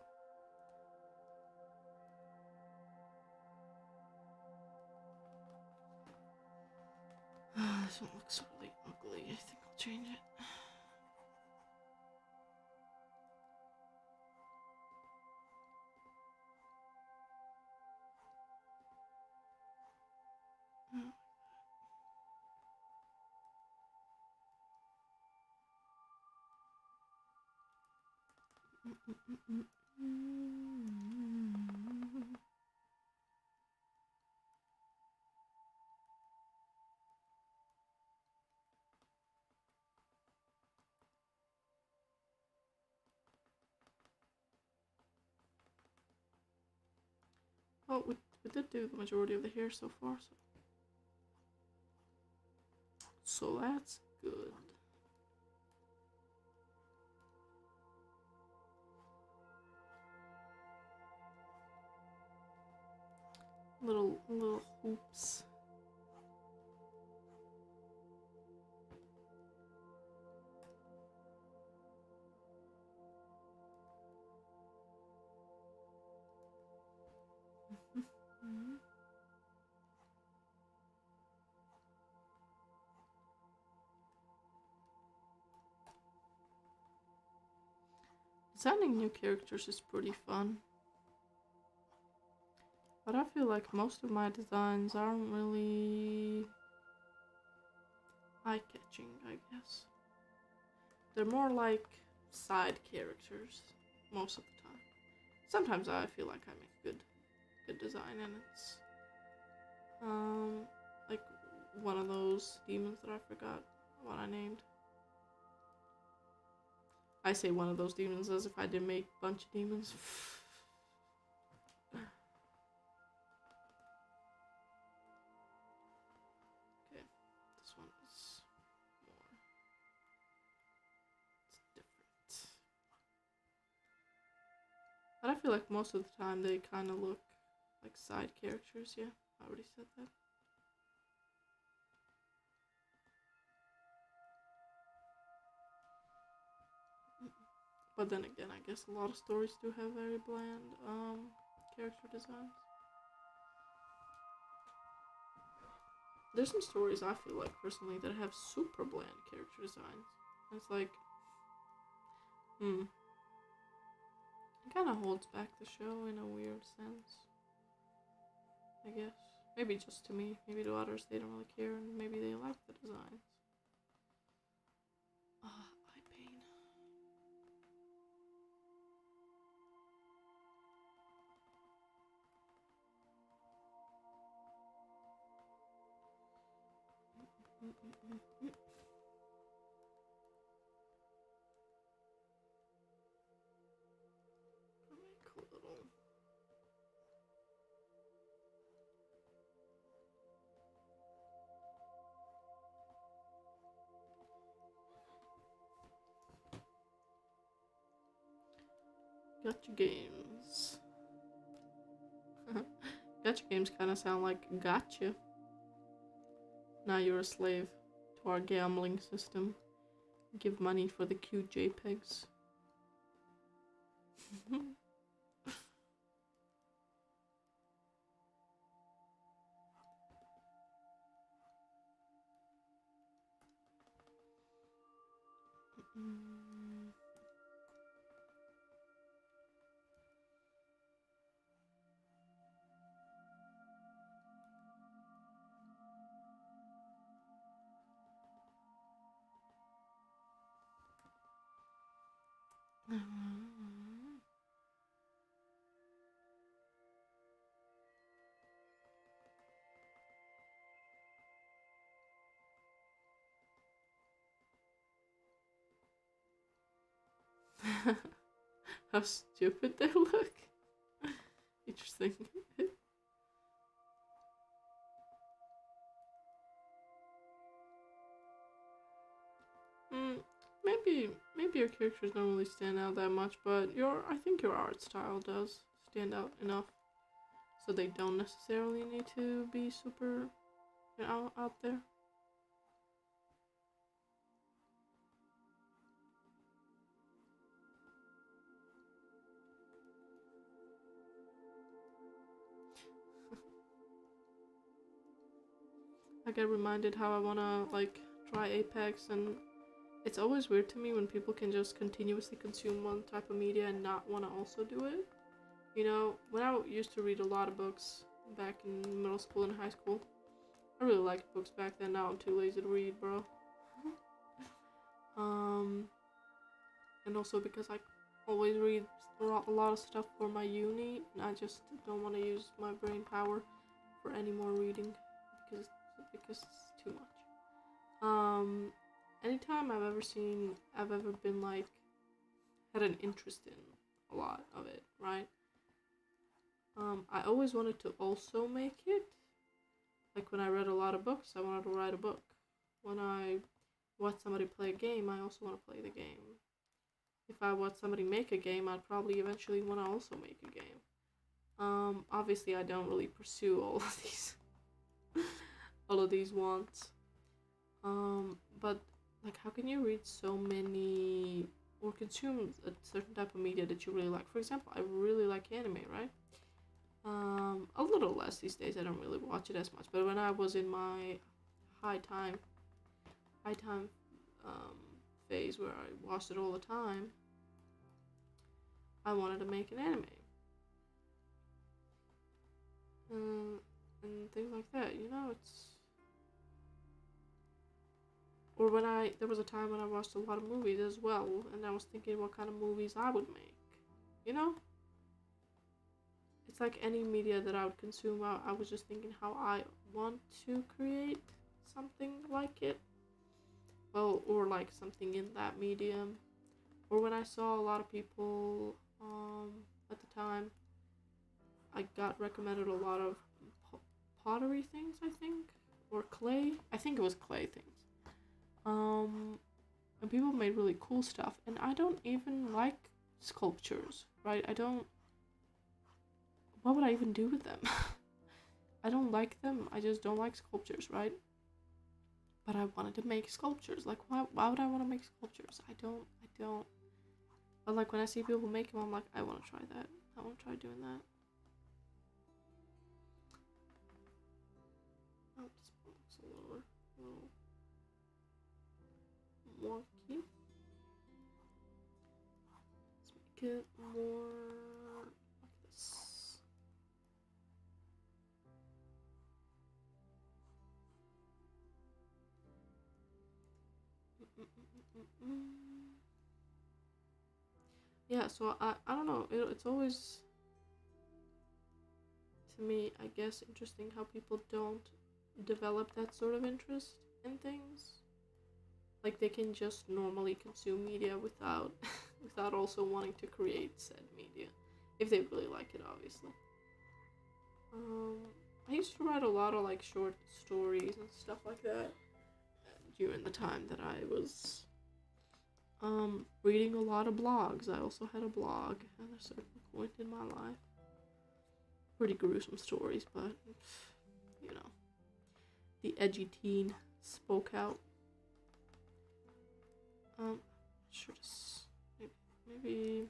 This one looks really ugly. I think I'll change it. Oh, we did do the majority of the hair so far, so that's good. Little hoops. Designing new characters is pretty fun. But I feel like most of my designs aren't really eye-catching, I guess. They're more like side characters most of the time. Sometimes I feel like I make good design, and it's like one of those demons that I forgot what I named. I say one of those demons as if I did make a bunch of demons. Okay, this one is more. It's different. But I feel like most of the time they kind of look like side characters. Yeah, I already said that. But then again, I guess a lot of stories do have very bland character designs. There's some stories I feel like personally that have super bland character designs. And it's like, it kind of holds back the show in a weird sense. I guess. Maybe just to me. Maybe to others they don't really care, and maybe they like the designs. Eye pain. Make a little. Gotcha games. Gotcha games kind of sound like gotcha. Now you're a slave to our gambling system. Give money for the cute JPEGs. Mm. How stupid they look. Interesting. mm, maybe your characters don't really stand out that much, but I think your art style does stand out enough, so they don't necessarily need to be super, out there. I get reminded how I wanna like try Apex, and it's always weird to me when people can just continuously consume one type of media and not want to also do it. You know, when I used to read a lot of books back in middle school and high school, I really liked books back then. Now I'm too lazy to read, bro. um, and also because I always read a lot of stuff for my uni, and I just don't want to use my brain power for any more reading because it's too much. Anytime I've ever been like had an interest in a lot of it, right? I always wanted to also make it. Like when I read a lot of books, I wanted to write a book. When I watch somebody play a game, I also want to play the game. If I watch somebody make a game, I'd probably eventually want to also make a game. Obviously I don't really pursue all of these wants. But like how can you read so many or consume a certain type of media that you really like? For example, I really like anime, right? A little less these days. I don't really watch it as much. But when I was in my high time um, phase where I watched it all the time, I wanted to make an anime. And things like that. You know, it's. Or there was a time when I watched a lot of movies as well, and I was thinking what kind of movies I would make. You know? It's like any media that I would consume. I was just thinking how I want to create something like it. Well, or like something in that medium. Or when I saw a lot of people at the time, I got recommended a lot of pottery things, I think. Or clay. I think it was clay things. And people made really cool stuff. And I don't even like sculptures, right? What would I even do with them? I don't like them. I just don't like sculptures, right? But I wanted to make sculptures. Like, why would I want to make sculptures? I don't. But like when I see people make them, I'm like, I want to try that. I want to try doing that. Oh, this looks a little wonky. Let's make it more like this. Yeah, so I don't know. It's always, to me, I guess, interesting how people don't develop that sort of interest in things. Like they can just normally consume media without without also wanting to create said media, if they really like it, obviously. I used to write a lot of like short stories and stuff like that during the time that I was reading a lot of blogs. I also had a blog at a certain point in my life. Pretty gruesome stories, but you know, the edgy teen spoke out. Should just maybe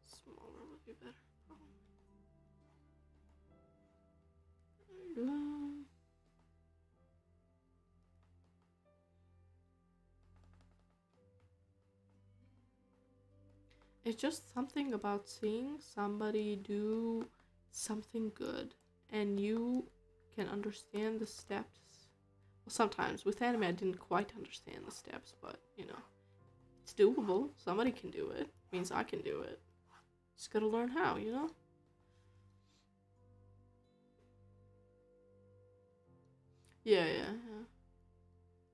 smaller would be better. There you go. it's just something about seeing somebody do something good and you can understand the steps. Well, sometimes with anime I didn't quite understand the steps, but you know, it's doable. Somebody can do it. Means I can do it. Just gotta learn how, you know? Yeah.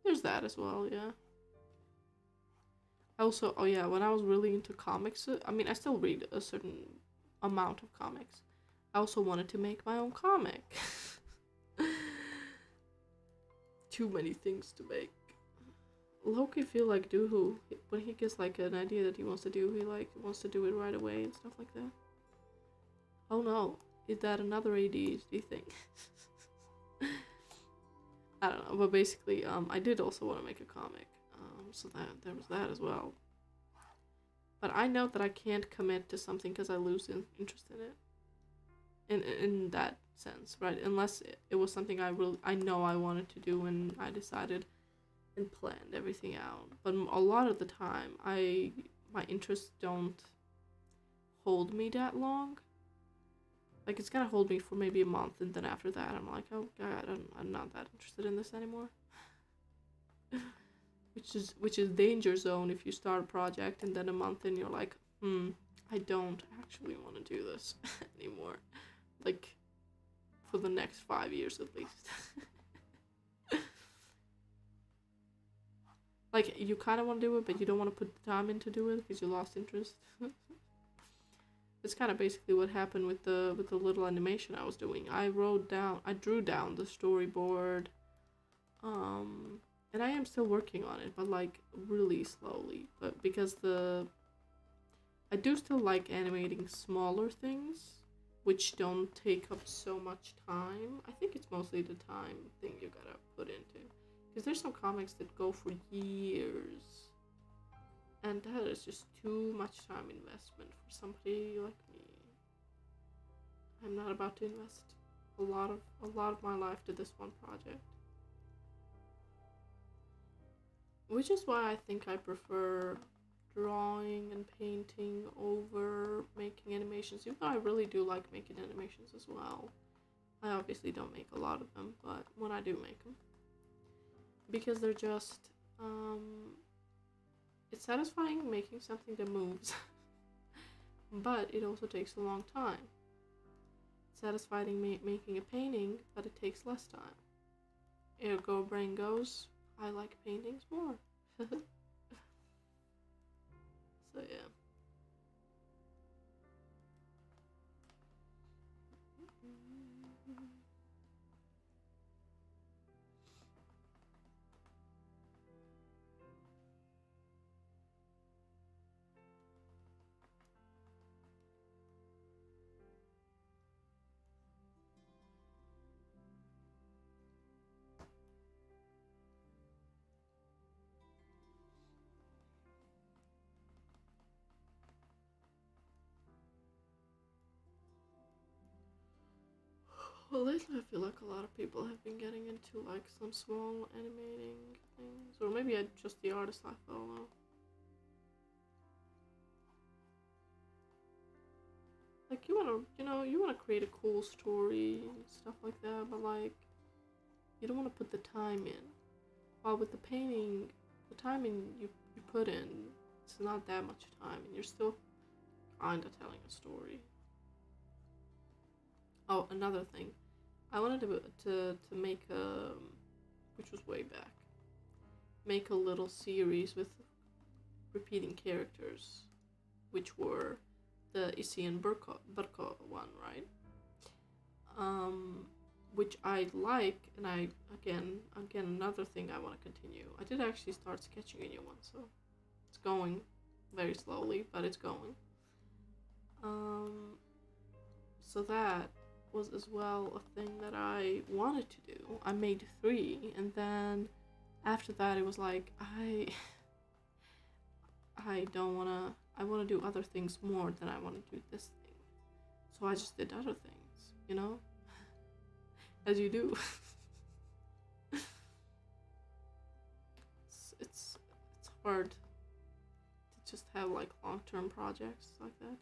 There's that as well, yeah. Also, oh yeah, when I was really into comics, I mean, I still read a certain amount of comics. I also wanted to make my own comic. Too many things to make. Loki feel like Doohoo, when he gets like an idea that he wants to do, he like wants to do it right away and stuff like that. Oh no, is that another ADHD thing? I don't know, but basically, I did also want to make a comic, so that there was that as well. But I know that I can't commit to something because I lose interest in it. In that sense, right? Unless it was something I know I wanted to do and I decided and planned everything out. But a lot of the time, my interests don't hold me that long. Like, it's gonna hold me for maybe a month, and then after that, I'm like, oh god, I'm not that interested in this anymore. which is danger zone if you start a project and then a month in you're like, I don't actually want to do this anymore. Like, for the next 5 years at least. Like, you kind of want to do it, but you don't want to put the time in to do it because you lost interest. It's kind of basically what happened with the little animation I was doing. I drew down the storyboard, and I am still working on it, but like really slowly. But because I do still like animating smaller things, which don't take up so much time. I think it's mostly the time thing you gotta put into. Because there's some comics that go for years. And that is just too much time investment for somebody like me. I'm not about to invest a lot of my life to this one project. Which is why I think I prefer drawing and painting over making animations, even though I really do like making animations as well. I obviously don't make a lot of them, but when I do make them, because they're just, it's satisfying making something that moves, but it also takes a long time. It's satisfying making a painting, but it takes less time. Ergo brain goes, I like paintings more. So yeah. Well, lately I feel like a lot of people have been getting into like some small animating things, or maybe I just the artist I follow. Like you wanna create a cool story and stuff like that, but like you don't want to put the time in. While with the painting, the time you put in, it's not that much time, and you're still kinda telling a story. Oh, another thing, I wanted to make a, which was way back, make a little series with repeating characters, which were the Issy and Burko one, right? Which I like, and I again another thing I want to continue. I did actually start sketching a new one, so it's going very slowly, but it's going. So that was as well a thing that I wanted to do. I made 3, and then after that it was like I don't wanna. I want to do other things more than I want to do this thing. So I just did other things, you know, as you do. it's hard to just have like long-term projects like that.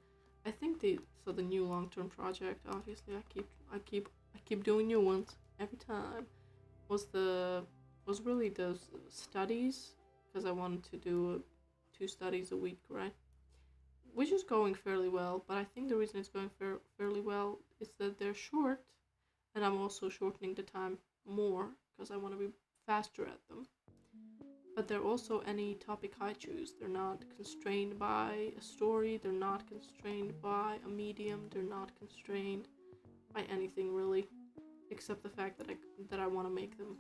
I think the new long-term project, obviously I keep doing new ones every time, was really those studies, because I wanted to do 2 studies a week, right? Which is going fairly well, but I think the reason it's going fairly well is that they're short, and I'm also shortening the time more because I want to be faster at them. But they're also any topic I choose. They're not constrained by a story, they're not constrained by a medium, they're not constrained by anything really, except the fact that I want to make them.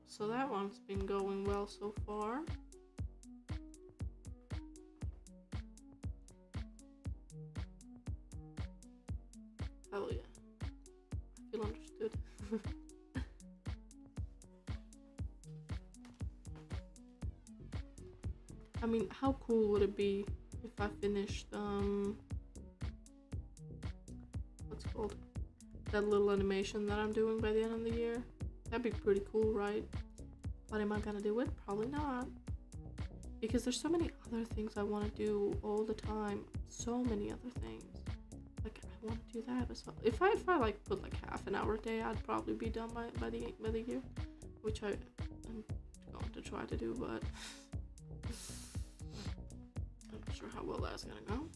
So that one's been going well so far. Hell yeah. I feel understood. I mean, how cool would it be if I finished, what's it called? That little animation that I'm doing by the end of the year? That'd be pretty cool, right? But am I gonna do it? Probably not. Because there's so many other things I want to do all the time. So many other things. Like, I want to do that as well. If I like put like half an hour a day, I'd probably be done by the year. Which I'm going to try to do, but I'm not sure how well that's gonna go.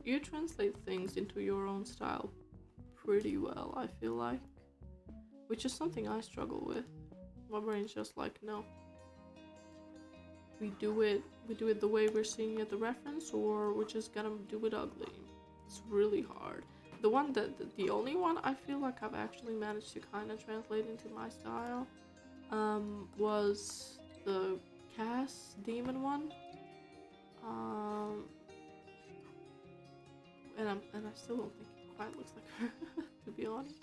You translate things into your own style pretty well, I feel like. Which is something I struggle with. My brain's just like, no. We do it the way we're seeing it, the reference, or we're just gonna do it ugly. It's really hard. The only one I feel like I've actually managed to kind of translate into my style was the Cass demon one. And I still don't think it quite looks like her, to be honest.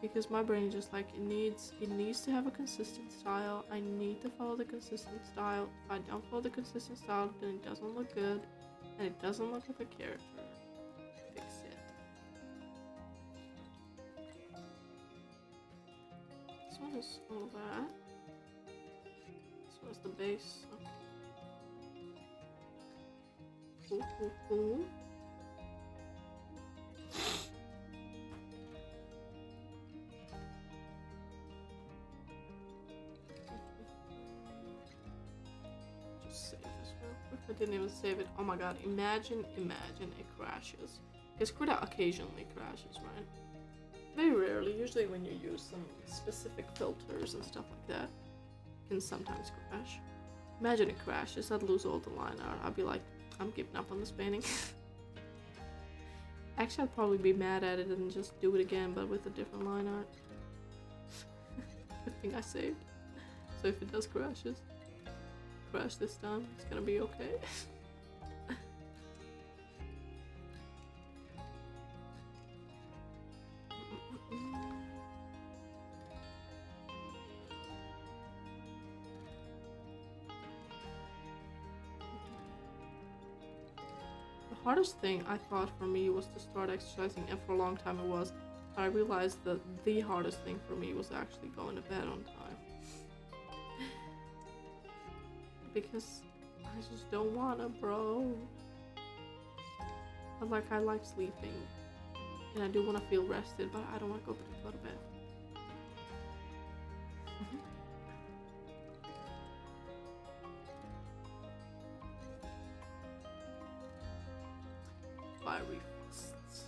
Because my brain is just like, it needs to have a consistent style. I need to follow the consistent style. If I don't follow the consistent style, then it doesn't look good, and it doesn't look like a character. Fix it. This one is all that. This one's the base. Okay. Cool. I didn't even save it. Oh my god, imagine it crashes. Because Krita occasionally crashes, right? Very rarely, usually when you use some specific filters and stuff like that, it can sometimes crash. Imagine it crashes, I'd lose all the line art. I'd be like, I'm giving up on this painting. Actually, I'd probably be mad at it and just do it again, but with a different line art. Good thing I saved. So if it does crash this time, it's gonna be okay. The hardest thing I thought for me was to start exercising, and for a long time it was, but I realized that the hardest thing for me was actually going to bed on time. Because I just don't wanna, bro. I like sleeping, and I do wanna feel rested, but I don't wanna go to bed. Fiery fists.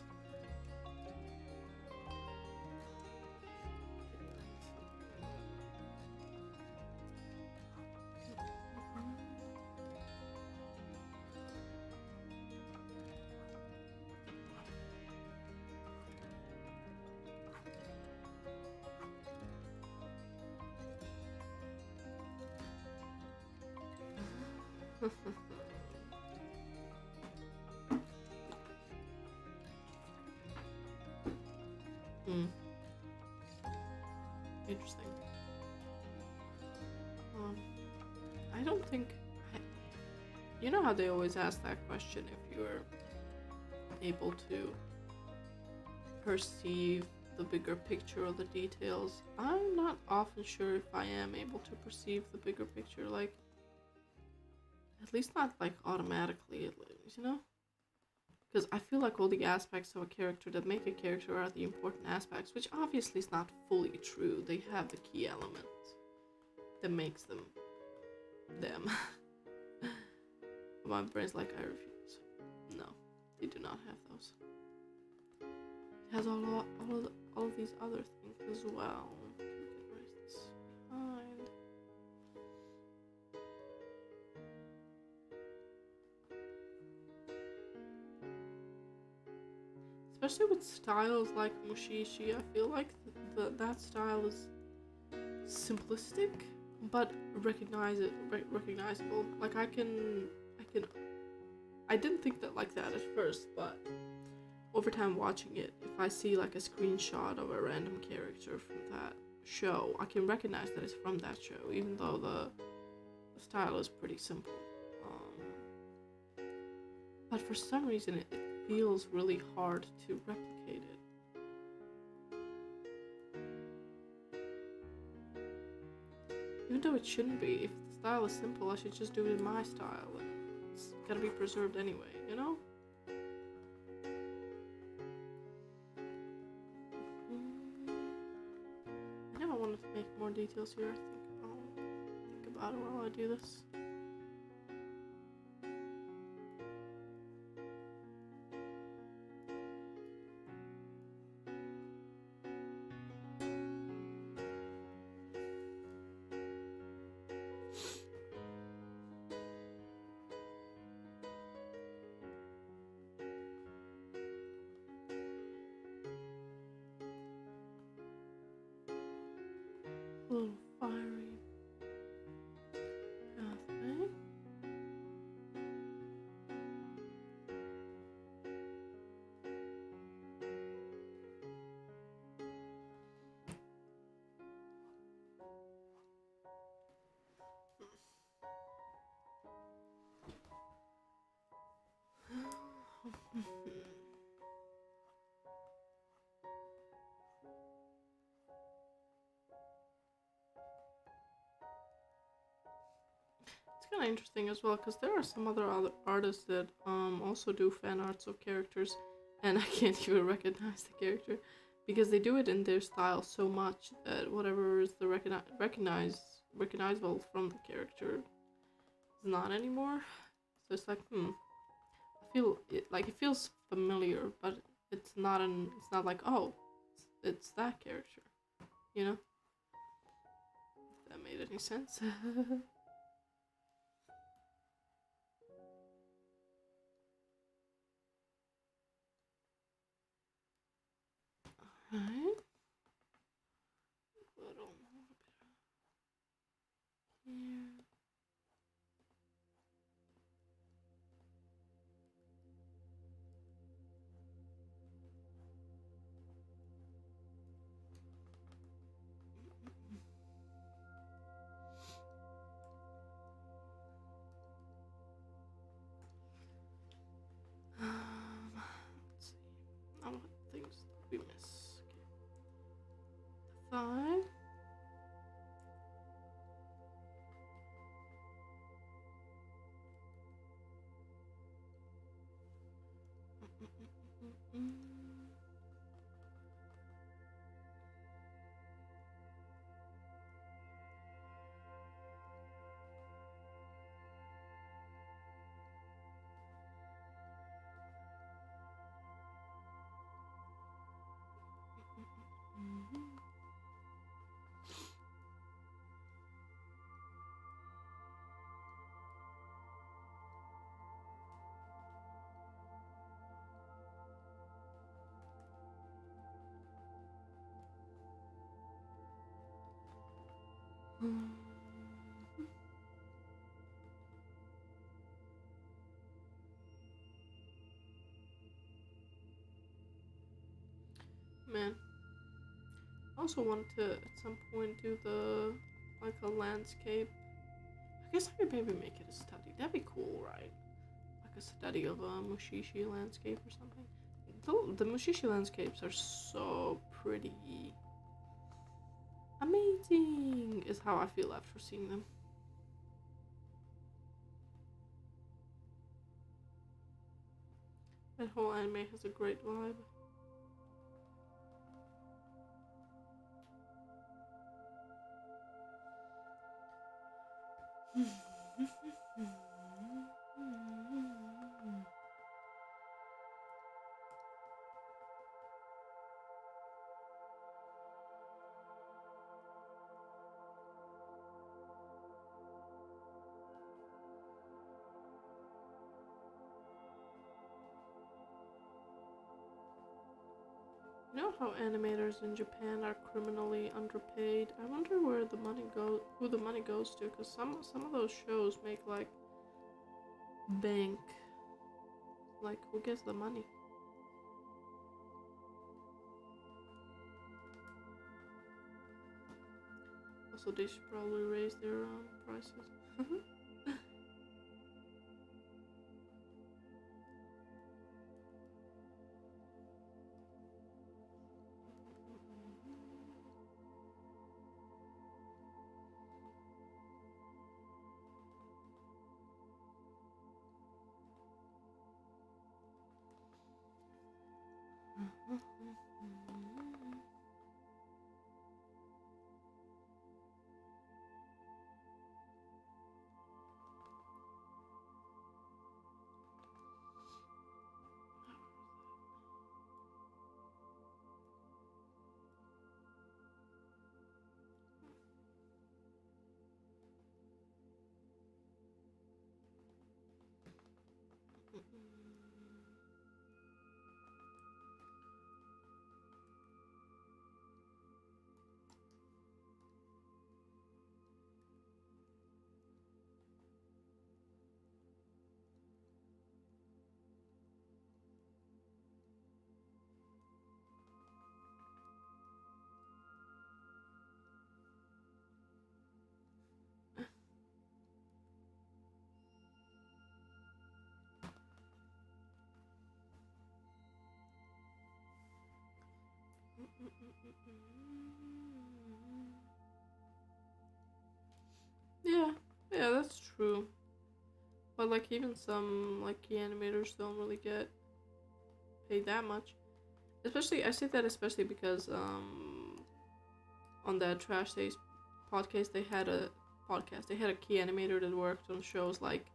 Interesting. I don't think... You know how they always ask that question if you're able to perceive the bigger picture or the details. I'm not often sure if I am able to perceive the bigger picture, like, at least not like automatically, at least, you know? Because I feel like all the aspects of a character that make a character are the important aspects, which obviously is not fully true. They have the key elements that makes them them. My brain's like, I refuse. No, they do not have those. It has all of these other things as well. We can erase this behind. Especially with styles like Mushishi, I feel like that style is simplistic, but recognizable. Like I didn't think that like that at first, but over time watching it, if I see like a screenshot of a random character from that show, I can recognize that it's from that show, even though the style is pretty simple. But for some reason, it feels really hard to replicate it. Even though it shouldn't be. If the style is simple, I should just do it in my style, and it's gotta be preserved anyway, you know? I never wanted to make more details here. I think I'll think about it while I do this. A little fiery pathway. It's kind of interesting as well, because there are some other artists that also do fan arts of characters, and I can't even recognize the character because they do it in their style so much that whatever is the recognizable from the character is not anymore. So it's like, I feel it, like it feels familiar, but it's not like, oh, it's that character, you know? If that made any sense. Alright. Little more bit here. Let's see. Now what things did we miss? Okay. The thigh. Man, also want to at some point do the like a landscape. I guess I could maybe make it a study. That'd be cool, right? Like a study of a Mushishi landscape or something. The Mushishi landscapes are so pretty. Amazing is how I feel after seeing them. That whole anime has a great vibe. You know how animators in Japan are criminally underpaid? I wonder where the money who the money goes to, because some of those shows make like bank. Like, who gets the money? Also, they should probably raise their prices. Yeah, yeah, that's true. But like even some like key animators don't really get paid that much. Especially I say that especially because on the Trash Days podcast they had a key animator that worked on shows like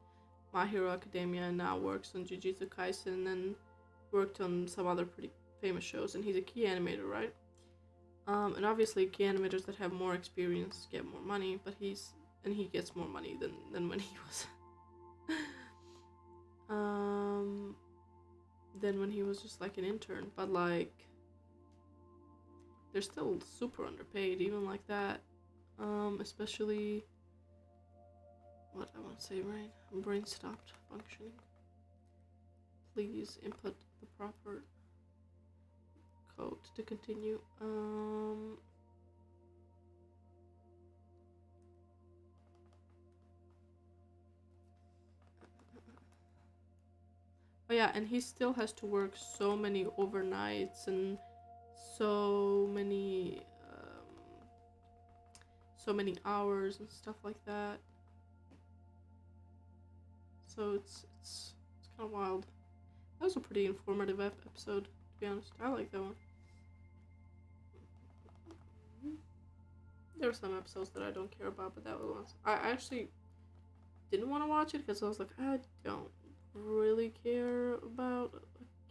My Hero Academia and now works on Jujutsu Kaisen and worked on some other pretty famous shows, and he's a key animator, right? And obviously key animators that have more experience get more money, but he gets more money than when he was than when he was just like an intern, but like they're still super underpaid even like that. Especially what I want to say, right? My brain stopped functioning. Please input the proper code to continue. Oh yeah, and he still has to work so many overnights and so many hours and stuff like that. So it's kind of wild. That was a pretty informative episode, to be honest. I like that one. There were some episodes that I don't care about, but that was one. I actually didn't want to watch it because I was like, I don't really care about a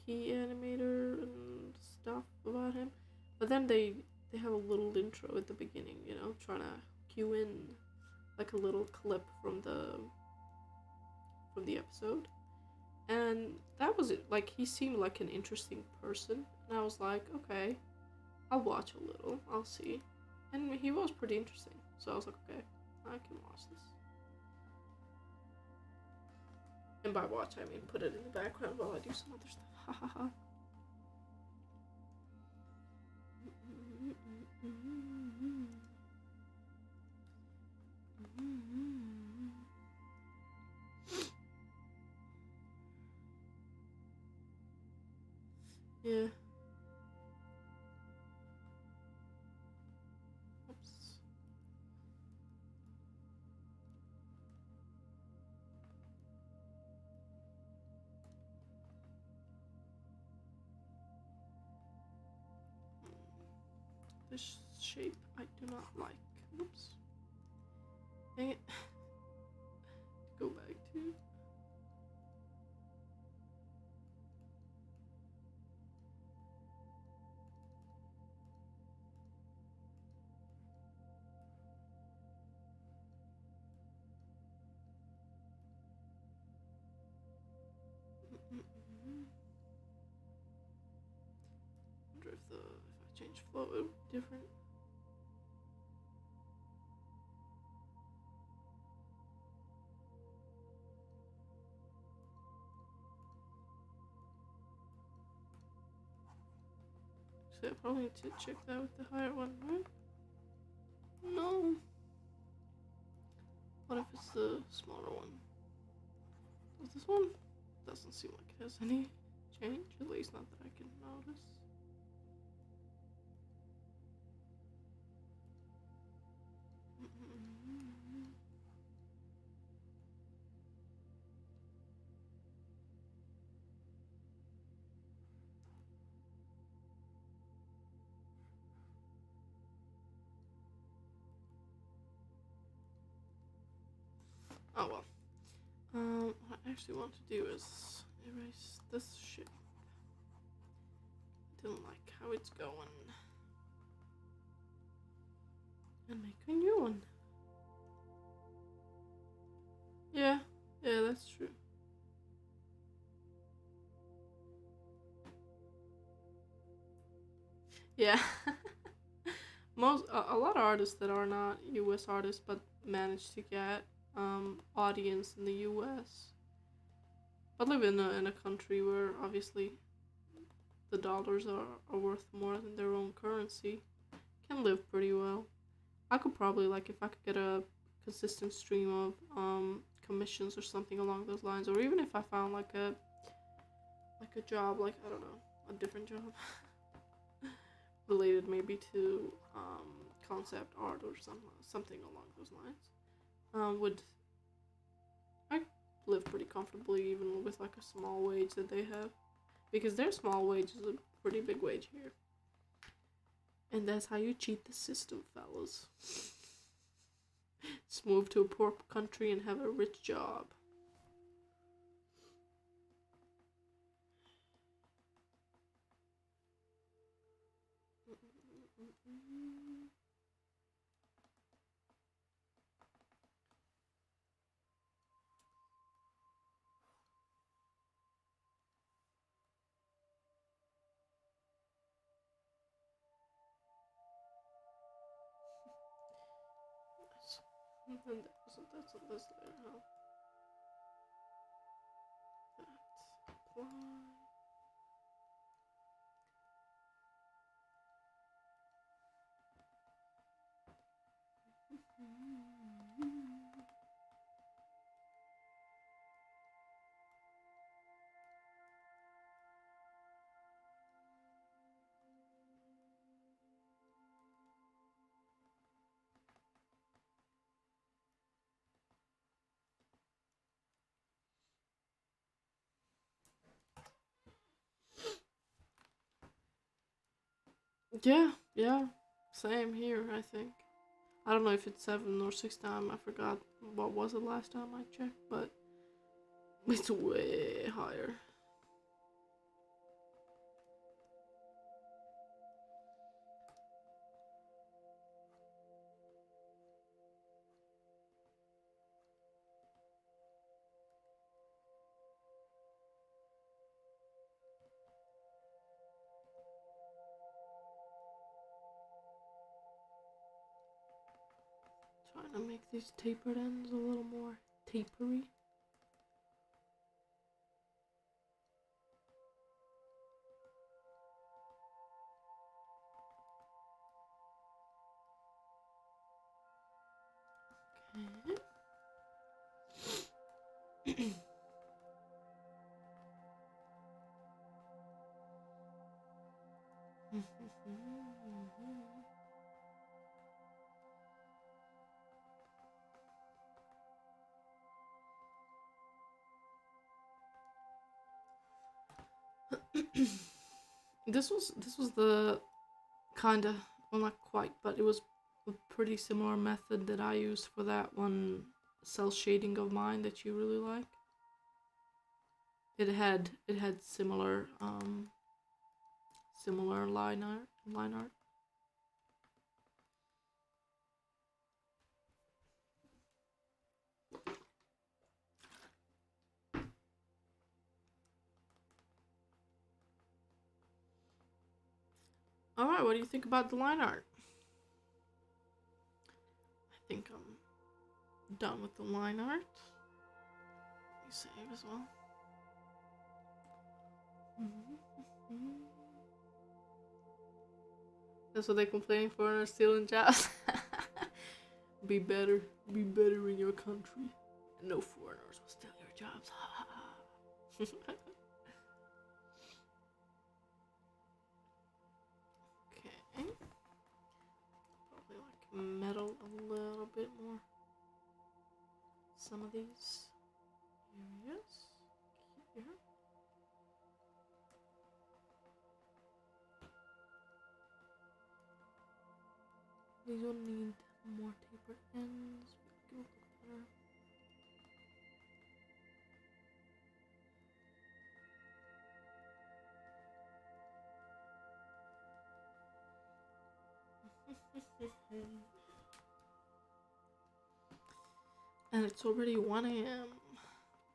key animator and stuff about him. But then they have a little intro at the beginning, you know, trying to cue in like a little clip from the episode. And that was it. Like, he seemed like an interesting person, and I was like, okay, I'll watch a little, I'll see. And he was pretty interesting, so I was like, okay, I can watch this. And by watch, I mean put it in the background while I do some other stuff. Ha ha ha. Yeah. Oops. This shape I do not like. Oops. Dang it. Go back to. Wonder if I change flow it would be different. So I probably need to check that with the higher one, right? No. What if it's the smaller one? Does this one? Doesn't seem like it has any change, at least not that I can notice. Oh well. What I actually want to do is erase this shit. I didn't like how it's going. And make a new one. Yeah, that's true. Yeah. A lot of artists that are not US artists but manage to get audience in the US but live in a country where obviously the dollars are worth more than their own currency can live pretty well. I could probably, like, if I could get a consistent stream of commissions or something along those lines, or even if I found like a job, like, I don't know, a different job related maybe to concept art or something along those lines, would I live pretty comfortably even with like a small wage that they have, because their small wage is a pretty big wage here, and that's how you cheat the system, fellas. Just move to a poor country and have a rich job. And that's there, huh? That apply. Yeah, same here, I think. I don't know if it's 7 or 6 time. I forgot what was it last time I checked, but it's way higher. Trying to make these tapered ends a little more tapery. Okay. This was the kinda, well, not quite, but it was a pretty similar method that I used for that one cell shading of mine that you really like. It had similar line art. All right, what do you think about the line art? I think I'm done with the line art. Let me save as well. That's what they're complaining for, stealing jobs. Be better in your country. No foreigners will steal your jobs. Okay. Probably like metal a little bit more. Some of these areas here. These will need more tapered ends. It will look better. And it's already 1 a.m.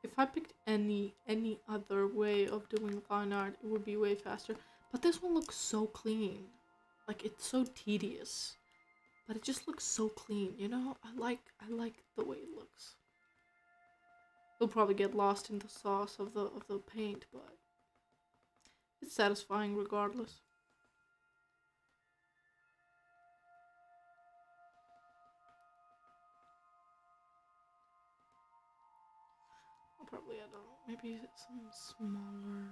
If I picked any other way of doing line art, it would be way faster. But this one looks so clean. Like, it's so tedious. But it just looks so clean, you know? I like the way it looks. It'll probably get lost in the sauce of the paint, but it's satisfying regardless. I'll probably add maybe some smaller.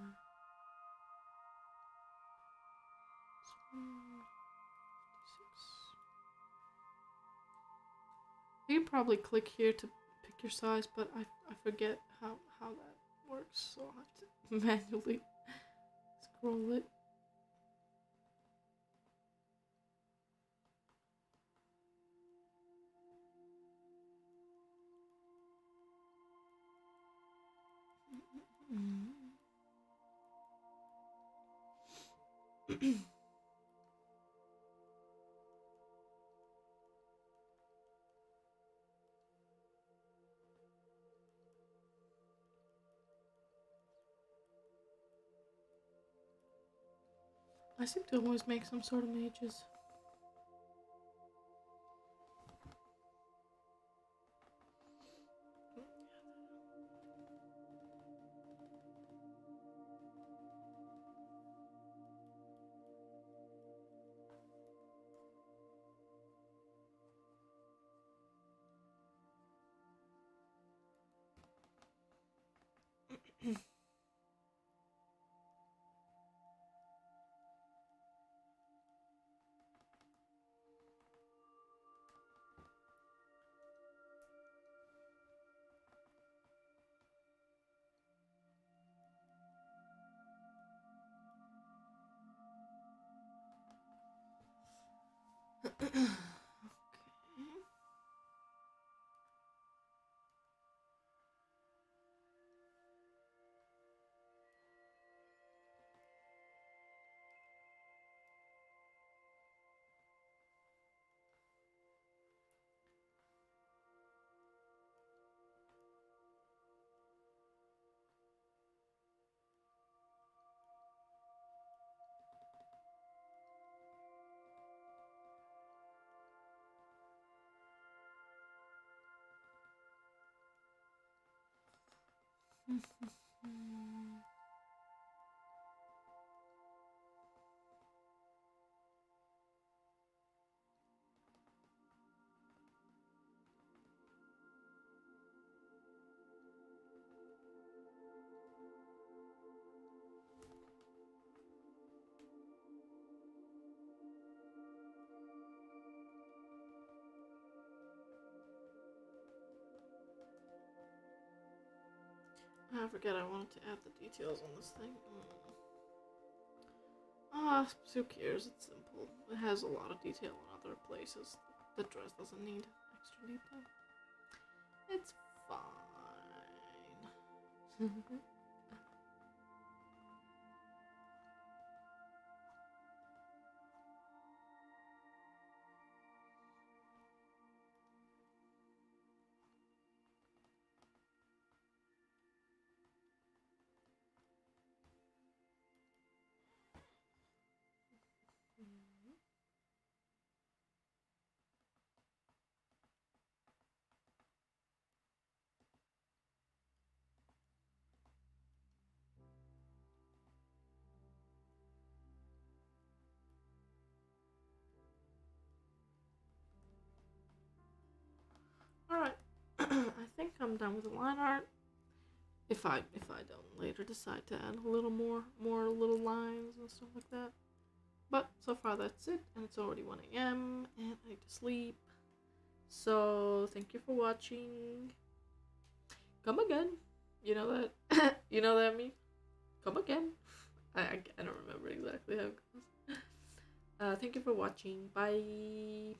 You can probably click here to pick your size, but I forget how that works, so I'll have to manually scroll it. I seem to always make some sort of mages. Okay. I forget I wanted to add the details on this thing. Who cares? It's simple. It has a lot of detail in other places. The dress doesn't need extra detail. It's fine. Alright. I think I'm done with the line art. If I don't later decide to add a little more little lines and stuff like that. But so far that's it, and it's already 1 a.m. and I need to sleep. So thank you for watching. Come again. You know that you know that meme? Come again. I don't remember exactly how it goes. Thank you for watching. Bye.